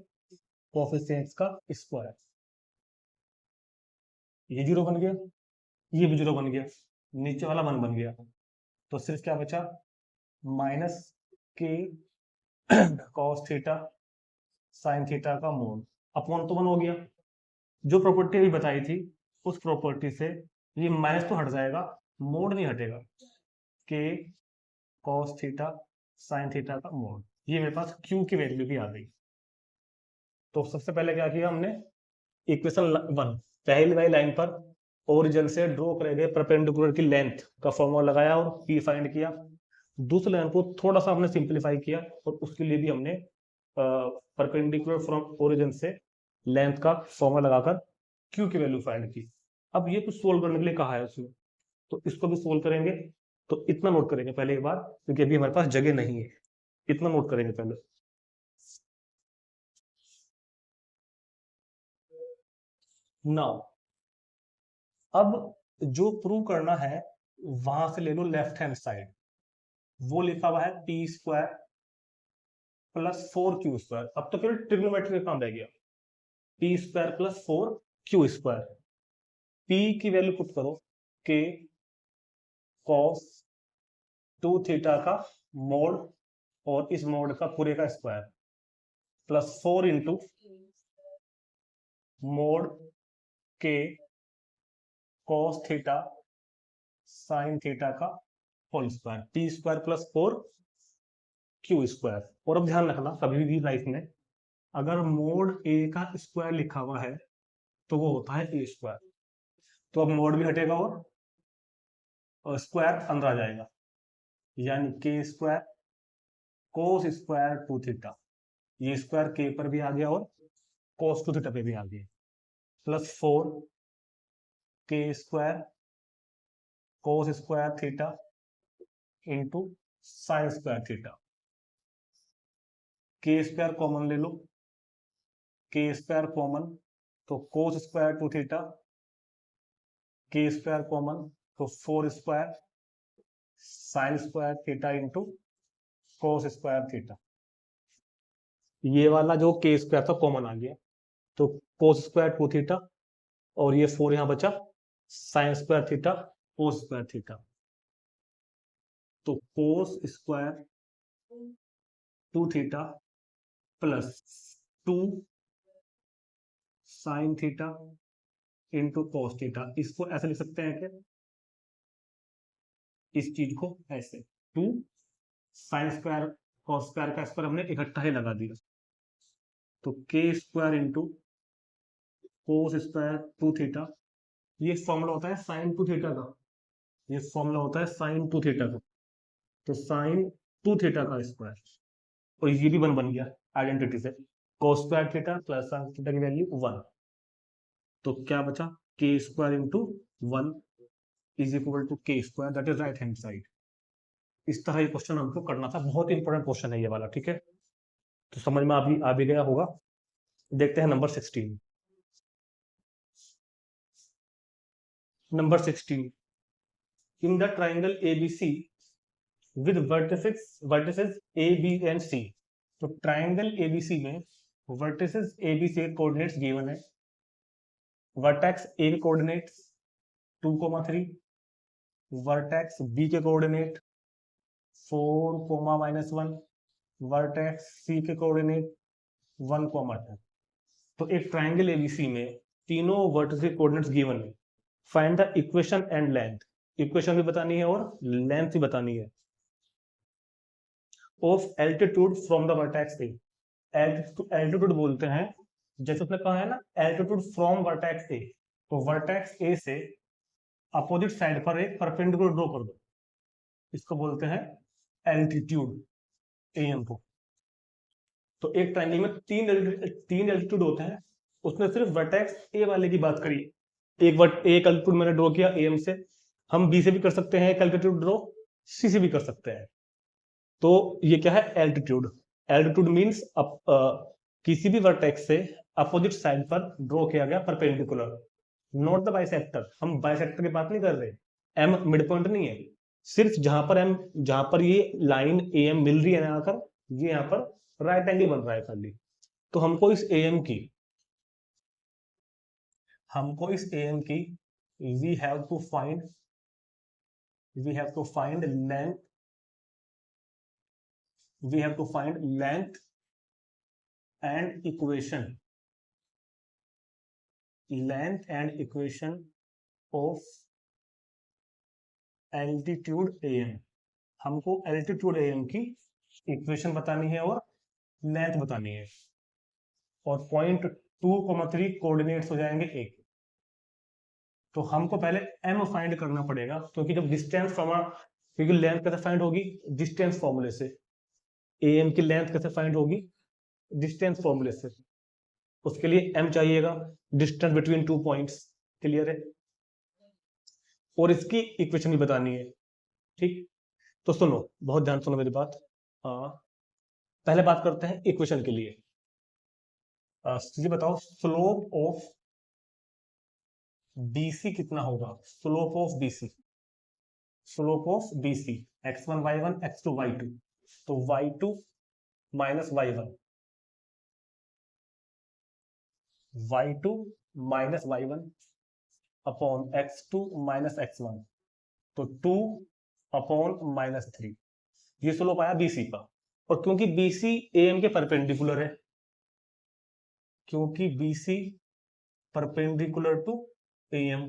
coefficients का square. ये 0 बन गया, ये भी 0 बन गया, नीचे वाला 1 बन गया। तो सिर्फ क्या बचा? Minus k cos theta sine theta का मोड अपॉन तो 1 हो गया। जो प्रॉपर्टी अभी बताई थी उस प्रॉपर्टी से ये माइनस तो हट जाएगा, मोड नहीं हटेगा। k cos theta sine theta का मोड, ये मेरे पास Q की वैल्यू भी आ गई। तो सबसे पहले क्या किया हमने, इक्वेशन 1 पहली वाली लाइन पर ओरिजिन से ड्रॉ करे गए परपेंडिकुलर की लेंथ का फॉर्मूला लगाया और P फाइंड किया। दूसरी लाइन को थोड़ा सा हमने सिंप्लीफाई किया और उसके लिए भी हमने परपेंडिकुलर फ्रॉम ओरिजिन से लेंथ का फॉर्मूला लगाकर Q की वैल्यू फाइंड की। अब ये कुछ सोल्व करने के लिए कहा है उसमें, तो इसको भी सोल्व करेंगे। तो इतना नोट करेंगे पहले एक बार, क्योंकि अभी हमारे पास जगह नहीं है, इतना नोट करेंगे पहले। नाउ अब जो प्रूव करना है वहां से ले लो लेफ्ट हैंड साइड, वो लिखा हुआ है T square plus 4q square. अब तो केवल ट्रिग्नोमेट्री का काम रह गया, t square plus 4q square. p की वैल्यू पुट करो k cos 2 थीटा का मोड और इस मोड का पूरे का square plus 4 into mod k cos theta sine theta का whole square, t square plus 4q square. और अब ध्यान रखना कभी भी लाइफ में अगर मोड a का स्क्वायर लिखा हुआ है तो वो होता है a स्क्वायर। तो अब मोड भी हटेगा और स्क्वायर अंदर आ जाएगा, यानी k स्क्वायर कोस स्क्वायर 2 थीटा, ये स्क्वायर k पर भी आ गया और कोस 2 थीटा पे भी आ गया, प्लस 4 k स्क्वायर कोस square theta into sign square theta. k square common ले लो, k स्क्वायर कॉमन तो cos square 2 theta, k square common तो 4 square sine square theta into cos square theta. ये वाला जो k स्क्वायर था common आ गया, तो cos square 2 theta और ये 4 यहां बचा, sine square theta cos square theta. तो cos square 2 theta plus 2 sine theta into cos theta, इसको ऐसे लिख सकते हैं क्या, इस चीज को ऐसे 2 साइन स्क्वायर कॉस स्क्वायर का स्क्वायर हमने इकट्ठा ही लगा दिया, तो के square into cos square 2 theta, ये फॉर्मूला होता है साइन 2 थीटा का, ये फॉर्मूला होता है साइन 2 थीटा का, तो साइन 2 थीटा का स्क्वायर, और ये भी 1 बन गया आइडेंटिटी से, cos square theta plus sine theta की वैल्यू 1, तो क्या बचा k square into 1 is equal to k square, that is right hand side. इस तरह ये क्वेश्चन हमको करना था, बहुत इंपॉर्टेंट क्वेश्चन है ये वाला, ठीक है, तो समझ में आ भी गया होगा। देखते हैं number 16। Number 16, in the triangle ABC with vertices A, B and C, तो ट्राइंगल ABC में vertices A, B, C coordinates given है, वर्टेक्स A के कोऑर्डिनेट्स 2,3, वर्टेक्स B के कोऑर्डिनेट 4,-1, वर्टेक्स C के कोऑर्डिनेट 1,2। तो एक ट्राइंगल ABC में तीनों वर्टिस कोऑर्डिनेट्स गिवन है, find the equation and length, equation भी बतानी है और लेंथ भी बतानी है, of altitude from the vertex A, altitude बोलते हैं, जैसे उसने कहा है ना एल्टीट्यूड फ्रॉम वर्टेक्स ए, तो वर्टेक्स ए से अपोजिट साइड पर एक परपेंडिकुलर ड्रॉ कर दो, इसको बोलते हैं एल्टीट्यूड, एएम को। तो एक ट्रायंगल में तीन एल्टीट्यूड होते हैं, उसने सिर्फ वर्टेक्स ए वाले की बात करी, एक एल्टीट्यूड मैंने ड्रॉ किया एएम से, हम बी से भी कर सकते हैं एक एल्टीट्यूड ड्रॉ, सी से भी कर सकते हैं। तो ये क्या है एल्टीट्यूड, एल्टीट्यूड मींस किसी भी वर्टेक्स से अपोजिट साइड पर ड्रॉ किया गया परपेंडिकुलर, नॉट द बाइसेक्टर, हम बाइसेक्टर की बात नहीं कर रहे, एम मिड पॉइंट नहीं है, सिर्फ जहां पर ये लाइन एएम मिल रही है ना आकर, ये यहाँ पर राइट एंगल बन रहा है खाली, तो हमको इस एएम की we have to find length and equation of altitude AM, हमको एल्टीट्यूड एएम की इक्वेशन बतानी है और लेंथ बतानी है, और पॉइंट 2,3 कोऑर्डिनेट्स हो जाएंगे एक, तो हमको पहले m फाइंड करना पड़ेगा, क्योंकि जब डिस्टेंस क्योंकि लेंथ कैसे फाइंड होगी, डिस्टेंस फॉर्मूले से, एएम की लेंथ कैसे फाइंड होगी, डिस्टेंस फॉर्मूले से, उसके लिए m चाहिएगा, डिस्टेंस बिटवीन 2 पॉइंट्स, क्लियर है, और इसकी इक्वेशन भी बतानी है, ठीक। तो सुनो, बहुत ध्यान सुनो मेरी बात, पहले बात करते हैं इक्वेशन के लिए। ये बताओ स्लोप ऑफ BC कितना होगा, slope of BC x1 y1 x2 y2, तो y2 minus y1 upon x2 minus x1, तो 2 अपॉन -3, ये स्लोप आया BC का, और क्योंकि BC AM के परपेंडिकुलर है, टू AM,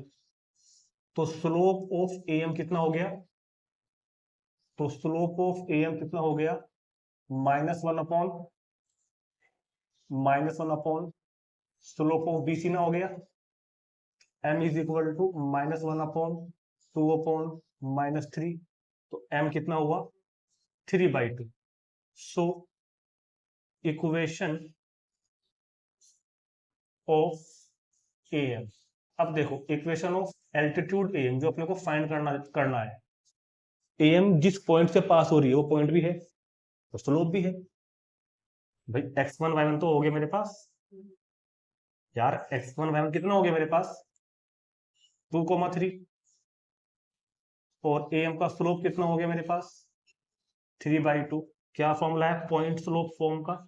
तो स्लोप ऑफ AM कितना हो गया, -1 अपॉन स्लोप ऑफ BC ना हो गया, m is equal to -1 upon 2 upon -3, तो m कितना हुआ 3/2। सो इक्वेशन ऑफ AM, अब देखो इक्वेशन ऑफ एल्टीट्यूड AM जो अपने को फाइंड करना है, AM जिस पॉइंट से पास हो रही है वो पॉइंट भी है, तो स्लोप भी है, भाई x1 y1 तो हो गया मेरे पास, यार x1 y1 कितना हो गया मेरे पास 2,3, और AM का स्लोप कितना हो गया मेरे पास 3/2, क्या फॉर्मूला है पॉइंट स्लोप फॉर्म का,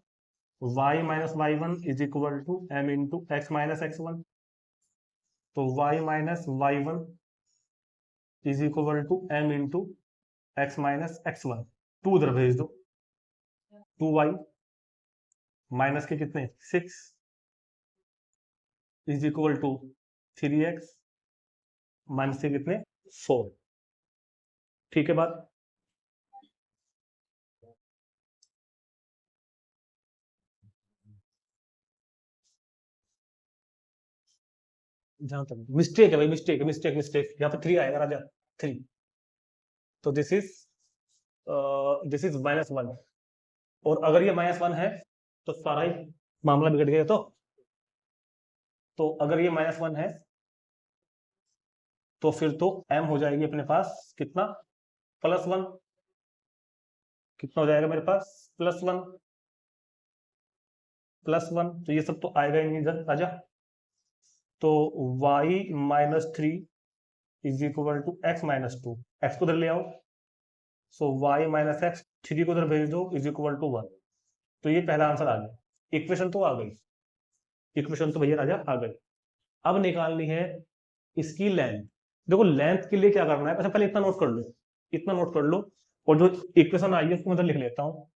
y minus y1 is equal to m into x minus x1, तो y minus y1 is equal to m into x minus x one, two उधर भेज दो, 2y माइनस के कितने 6 is equal to 3x minus के कितने 4। ठीक है बात। जहां तक मिस्टेक है भाई, मिस्टेक मिस्टेक मिस्टेक, यहाँ पे 3 आएगा राजा, 3। तो दिस इज -1, और अगर ये -1 है तो सारा ही मामला बिगड़ गया। तो अगर ये -1 है तो फिर तो m हो जाएगी अपने पास कितना +1, कितना हो जाएगा मेरे पास +1 +1, तो ये सब तो आएगा ही नहीं इधर राजा। तो y -3 is equal to x -2, x को उधर ले आओ, सो y -x 3 को उधर भेज दो इज इक्वल टू 1। तो ये पहला आंसर आ गया, इक्वेशन तो आ गई, इक्वेशन तो भैया राजा आ गई। अब निकालनी है इसकी लेंथ। देखो लेंथ के लिए क्या करना है, अच्छा पहले इतना नोट कर लो, इतना नोट कर लो, और जो इक्वेशन आई है उसको मतलब लिख लेता हूँ,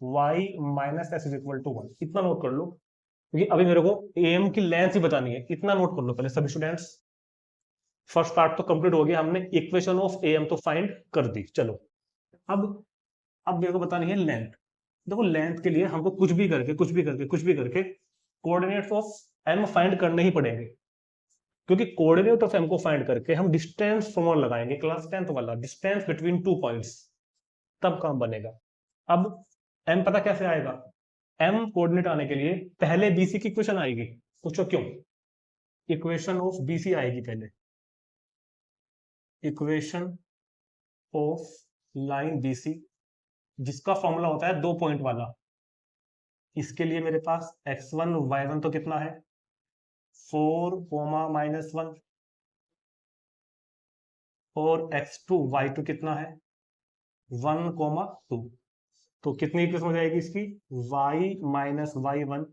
y -x is equal to 1, इतना नोट कर लो, क्योंकि अभी मेरे को am की लेंथ ही बतानी है। इतना नोट कर लो पहले सभी स्टूडेंट्स। फर्स्ट पार्ट तो कंप्लीट हो गया, हमने इक्वेशन ऑफ am तो फाइंड कर दी। चलो अब मेरे को बतानी है लेंथ। देखो लेंथ के लिए हमको कुछ भी करके कोऑर्डिनेट्स ऑफ m फाइंड करने ही पड़ेंगे, क्योंकि कोऑर्डिनेट ऑफ m को फाइंड करके हम डिस्टेंस फॉर्मूला लगाएंगे, क्लास 10th वाला, डिस्टेंस बिटवीन 2 पॉइंट्स, तब काम बनेगा। अब m पता कैसे आएगा, m कोऑर्डिनेट आने के लिए पहले bc की इक्वेशन आएगी। पूछो क्यों, इक्वेशन ऑफ bc आएगी पहले, इक्वेशन ऑफ लाइन bc, जिसका फॉर्मूला होता है 2 पॉइंट वाला। इसके लिए मेरे पास x1 y1 तो कितना है 4, -1, और x2 y2 कितना है 1, 2। तो कितनी इक्वेशन हो जाएगी इसकी, y -y1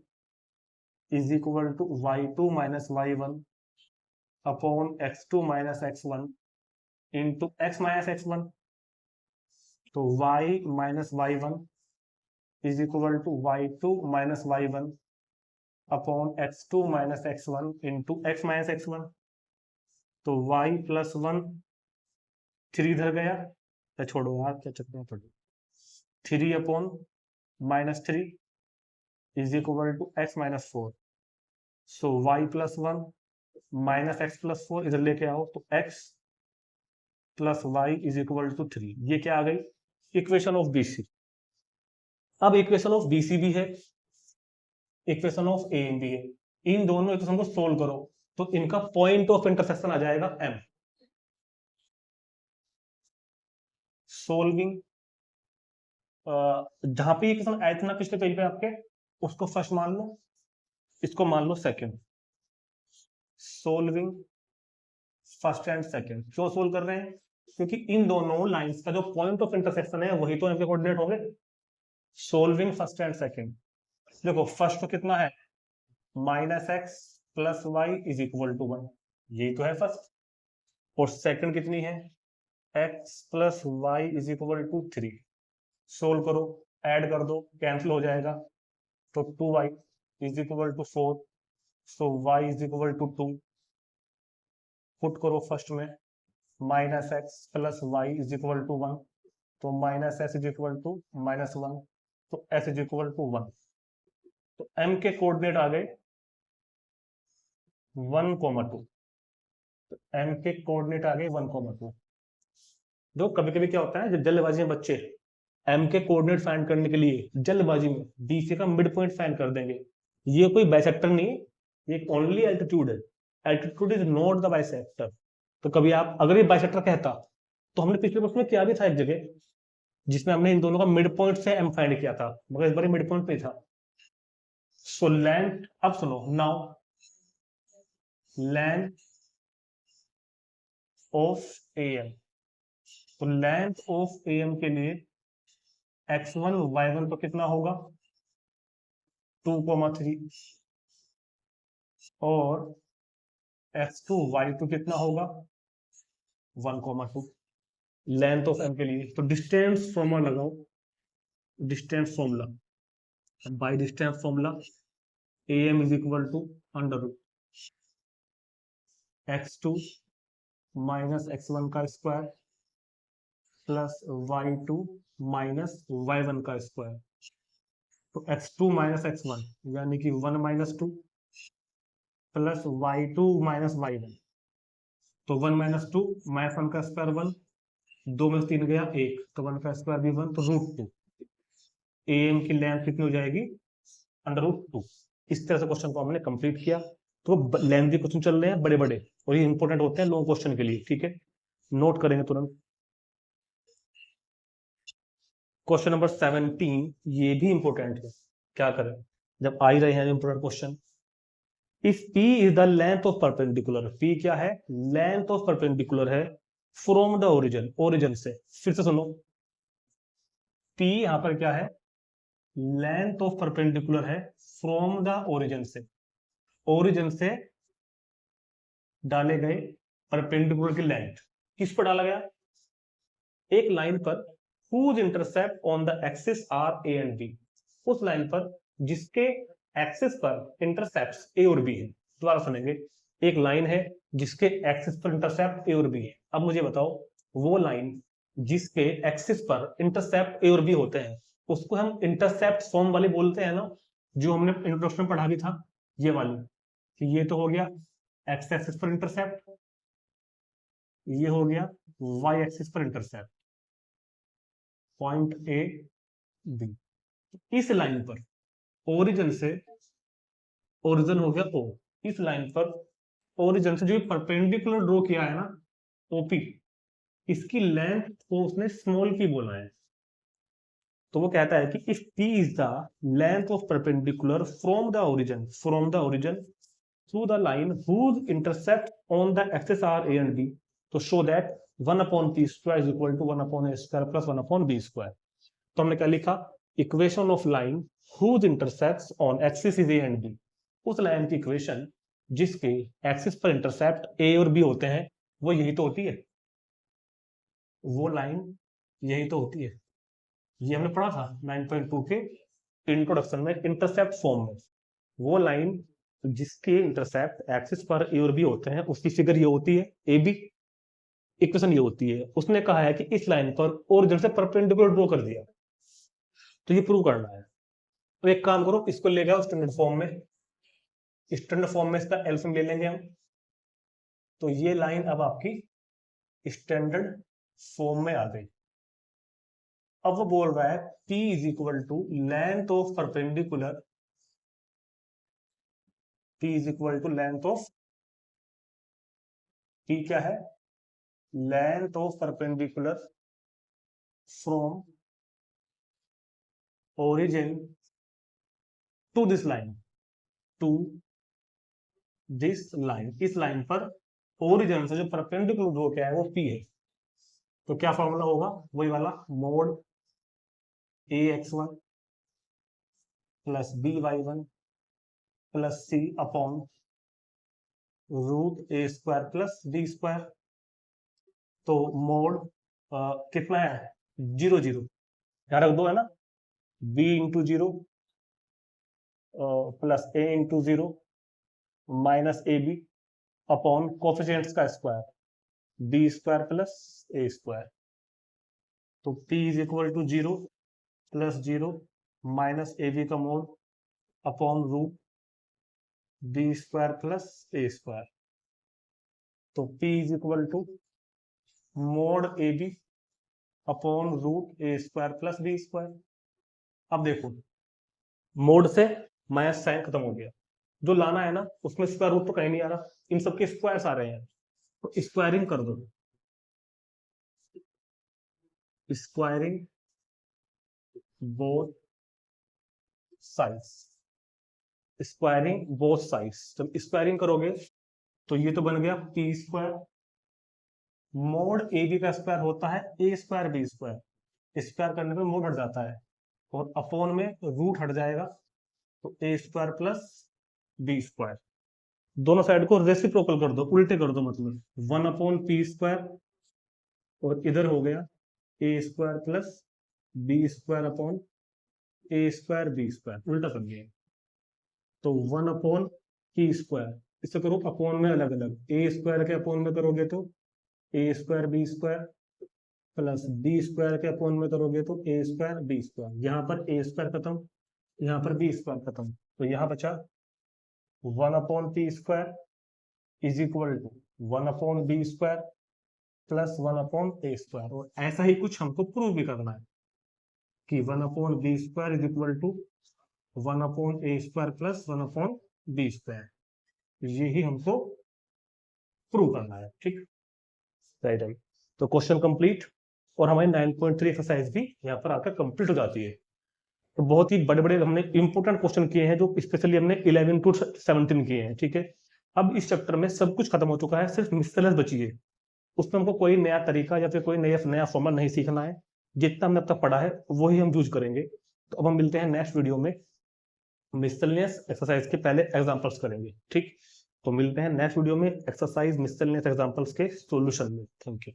is equal to y2 -y1 upon x2 -x1 into x -x1। तो y -y1 is equal to y2 -y1 upon x2 -x1 into x -x1। तो y +1, 3 इधर गया, या छोड़ो यार क्या चक्कर में पड़, 3 upon -3 is equal to x -4। So y +1 -x +4 इधर लेके आओ, तो x + y is equal to 3। ये क्या आ गई, इक्वेशन ऑफ BC। अब इक्वेशन ऑफ BC भी है, इक्वेशन ऑफ AM भी है, इन दोनों इक्वेशन को सोल्व करो तो इनका पॉइंट ऑफ इंटरसेक्शन आ जाएगा M। सोल्विंग, जहां पे इक्वेशन आया था ना पिछले पेज पे आपके, उसको फर्स्ट मान लो, इसको मान लो second. Solving first and second, क्यों सोल्व कर रहे हैं, क्योंकि इन दोनों लाइंस का जो पॉइंट ऑफ इंटरसेक्शन है वही तो इनके कोऑर्डिनेट होंगे। सोल्विंग फर्स्ट एंड सेकंड, देखो फर्स्ट तो कितना है -x + y is equal to 1, यही तो है फर्स्ट। और सेकंड कितनी है x + y is equal to 3। Solve करो, ऐड कर दो, कैंसिल हो जाएगा, तो 2y is equal to 4। So y is equal to 2, put करो फर्स्ट में, -x + y is equal to 1, तो -s इज इक्वल टू -1, तो s इज इक्वल टू 1। तो m के कोऑर्डिनेट आ गए 1, 2। तो m के कोऑर्डिनेट आ गए 1, 2। जो कभी कभी क्या होता है, जब जल्दबाजी में बच्चे m के कोऑर्डिनेट फाइंड करने के लिए जल्दबाजी में BC का मिड पॉइंट फाइंड कर देंगे। ये कोई बाइसेक्टर नहीं, ये ओनली एल्टीट्यूड है, altitude is not the bisector. तो कभी आप अगर ये बाइसेक्टर कहता, तो हमने पिछले प्रश्न में किया भी था एक जगह, जिसमें हमने इन दोनों का मिड पॉइंट से m फाइंड किया था, मगर इस बार मिड पॉइंट नहीं था। सो लेंथ, अब सुनो नाउ, लेंथ ऑफ AM, तो लेंथ ऑफ AM के लिए x1 y1 तो कितना होगा 2, 3, और x2 y2 कितना होगा 1, 2। लेंथ ऑफ एम के लिए, तो डिस्टेंस फॉर्मूला लगाओ, distance formula, by distance formula am is equal to under root x2 minus x1 का square plus y2 minus y1 का स्क्वायर। तो x2 माइनस x1 यानी कि 1 minus 2 plus y2 minus y1, तो 1 माइनस 2 माइनस 1 का square 1, 2 में 3 गया 1, तो 1 का स्क्वायर भी 1, तो रूट 2। am की लेंथ कितनी हो जाएगी, अंडर रूट 2। इस तरह से क्वेश्चन को हमने कंप्लीट किया। तो लेंथी क्वेश्चन चल रहे हैं बड़े बड़े, और ये इंपॉर्टेंट होते हैं लॉन्ग क्वेश्चन के लिए, ठीक है, नोट करेंगे तुरंत। क्वेश्चन नंबर 17, ये भी इंपॉर्टेंट है, क्या करें जब आ ही रहे हैं important question. If P is the length of perpendicular, P क्या है, लेंथ ऑफ परपेंडिकुलर है फ्रॉम द ओरिजिन, ओरिजिन से, फिर से सुनो, P यहां पर क्या है, लेंथ ऑफ परपेंडिकुलर है फ्रॉम द ओरिजिन से, ओरिजिन से डाले गए परपेंडिकुलर की लेंथ किस पर डाला गया, एक लाइन पर whose intercept on the axis are a and b, उस लाइन पर जिसके एक्सिस पर इंटरसेप्ट ए और बी है। दोबारा सुनेंगे, एक लाइन है जिसके एक्सिस पर इंटरसेप्ट ए और बी है। अब मुझे बताओ वो लाइन जिसके एक्सिस पर इंटरसेप्ट ए और बी होते हैं उसको हम इंटरसेप्ट फॉर्म वाली बोलते हैं ना, जो हमने इंट्रोडक्शन में पढ़ा भी था, ये वाली। ये तो हो गया एक्स एक्सिस पर इंटरसेप्ट, ये हो गया वाई एक्सिस पर इंटरसेप्ट, पॉइंट ए बी। इस लाइन पर ओरिजिन से, ओरिजिन हो गया ओ, इस लाइन पर ओरिजिन से जो परपेंडिकुलर ड्रॉ किया है ना ओपी, इसकी लेंथ को उसने स्मॉल पी बोला है। तो वो कहता है कि if P is the length of perpendicular from the origin through the line whose intercept on the axis are a and b, तो show that 1 upon p square is equal to 1 upon A square plus 1 upon b square. तो हमने क्या लिखा, equation of line whose intercepts on axis is a and b, उस लाइन की इक्वेशन जिसके एक्सिस पर इंटरसेप्ट ए और बी होते हैं वो यही तो होती है, वो लाइन यही तो होती है। ये हमने पढ़ा था 9.2 के इंट्रोडक्शन में इंटरसेप्ट फॉर्म में। वो लाइन जिसके इंटरसेप्ट एक्सिस पर ए और बी होते हैं उसकी फिगर ये होती है ए बी, इक्वेशन ये होती है। उसने कहा है कि इस लाइन पर ओरिजिन से परपेंडिकुलर ड्रॉ कर दिया, तो ये प्रूव करना है। तो एक काम करो, इसको ले जाओ स्टैंडर्ड फॉर्म में, स्टैंडर्ड फॉर्म में इसका एलसीएम ले लेंगे हम। तो ये लाइन अब आपकी स्टैंडर्ड फॉर्म में आ गई। अब वो बोल रहा है P is equal to length of perpendicular, P is equal to length of, P क्या है, length of perpendicular from origin to this line, to this line, इस लाइन पर ओरिजिन से जो परपेंडिकुलर ड्रॉ किया है वो P है। तो क्या फॉर्मूला होगा, वही वाला, mod A x1 plus B y1 plus C upon root A square plus B square. तो मोड कितना है, 0 0, यहाँ रख दो है ना, b into 0 plus A into 0 minus A B upon coefficients का square B square plus A square. तो p is equal to 0 plus 0 minus A B का mod upon root B square plus A square. तो p is equal to mod A B upon root A square plus B square. अब देखो mode से minus sign खत्म हो गया, जो लाना है ना उसमें स्क्वायर रूट तो कहीं नहीं आ रहा, इन सबके स्क्वायर्स आ रहे हैं, तो स्क्वायरिंग कर दो, squaring both sides, squaring both sides. जब स्क्वायरिंग करोगे तो ये तो बन गया p square, mod A B का स्क्वायर होता है a square B square, square करने पे मोड हट जाता है और अपॉन में रूट हट जाएगा, तो A square plus B square. दोनों साइड को रेसिप्रोकल कर दो, उल्टे कर दो, मतलब 1 अपॉन पी स्क्वायर और इधर हो गया A square plus B square upon A square B square, उल्टा कर दिया। तो 1 अपॉन ई स्क्वायर, इसे करो अपॉन में अलग अलग, ए स्क्वायर के अपॉन में करोगे तो A square B square plus B square के अपॉन में करोगे तो ए स्क्वायर बी स्क्वायर। यहाँ पर ए स्क्वायर खत्म, यहाँ पर बी स्क्वायर खत्म, तो यहाँ बचा 1 upon p square is equal to 1 upon b square plus 1 upon A square. और ऐसा ही कुछ हमको प्रूव भी करना है कि 1 upon b square is equal to 1 upon A square plus 1 upon b square, यही हमको प्रूव करना है। ठीक, राइट है। तो क्वेश्चन कंप्लीट, और हमारी 9.3 एक्सरसाइज भी यहाँ पर आकर कंप्लीट हो जाती है। तो बहुत ही बड़े बड़े हमने इंपोर्टेंट क्वेश्चन किए हैं, जो स्पेशली हमने 11 to 17 किए हैं। ठीक है, अब इस चैप्टर में सब कुछ खत्म हो चुका है, सिर्फ मिसलेनियस बची है। उसमें हमको कोई नया तरीका या फिर कोई नया फॉर्मूला नहीं सीखना है, जितना हमने अब तक पढ़ा है वही हम यूज करेंगे। तो अब हम मिलते हैं नेक्स्ट वीडियो में, मिसलेनियस एक्सरसाइज के पहले एग्जांपल्स करेंगे। ठीक, तो मिलते हैं नेक्स्ट वीडियो में एक्सरसाइज मिसलेनियस एग्जांपल्स के सॉल्यूशन में। Thank you.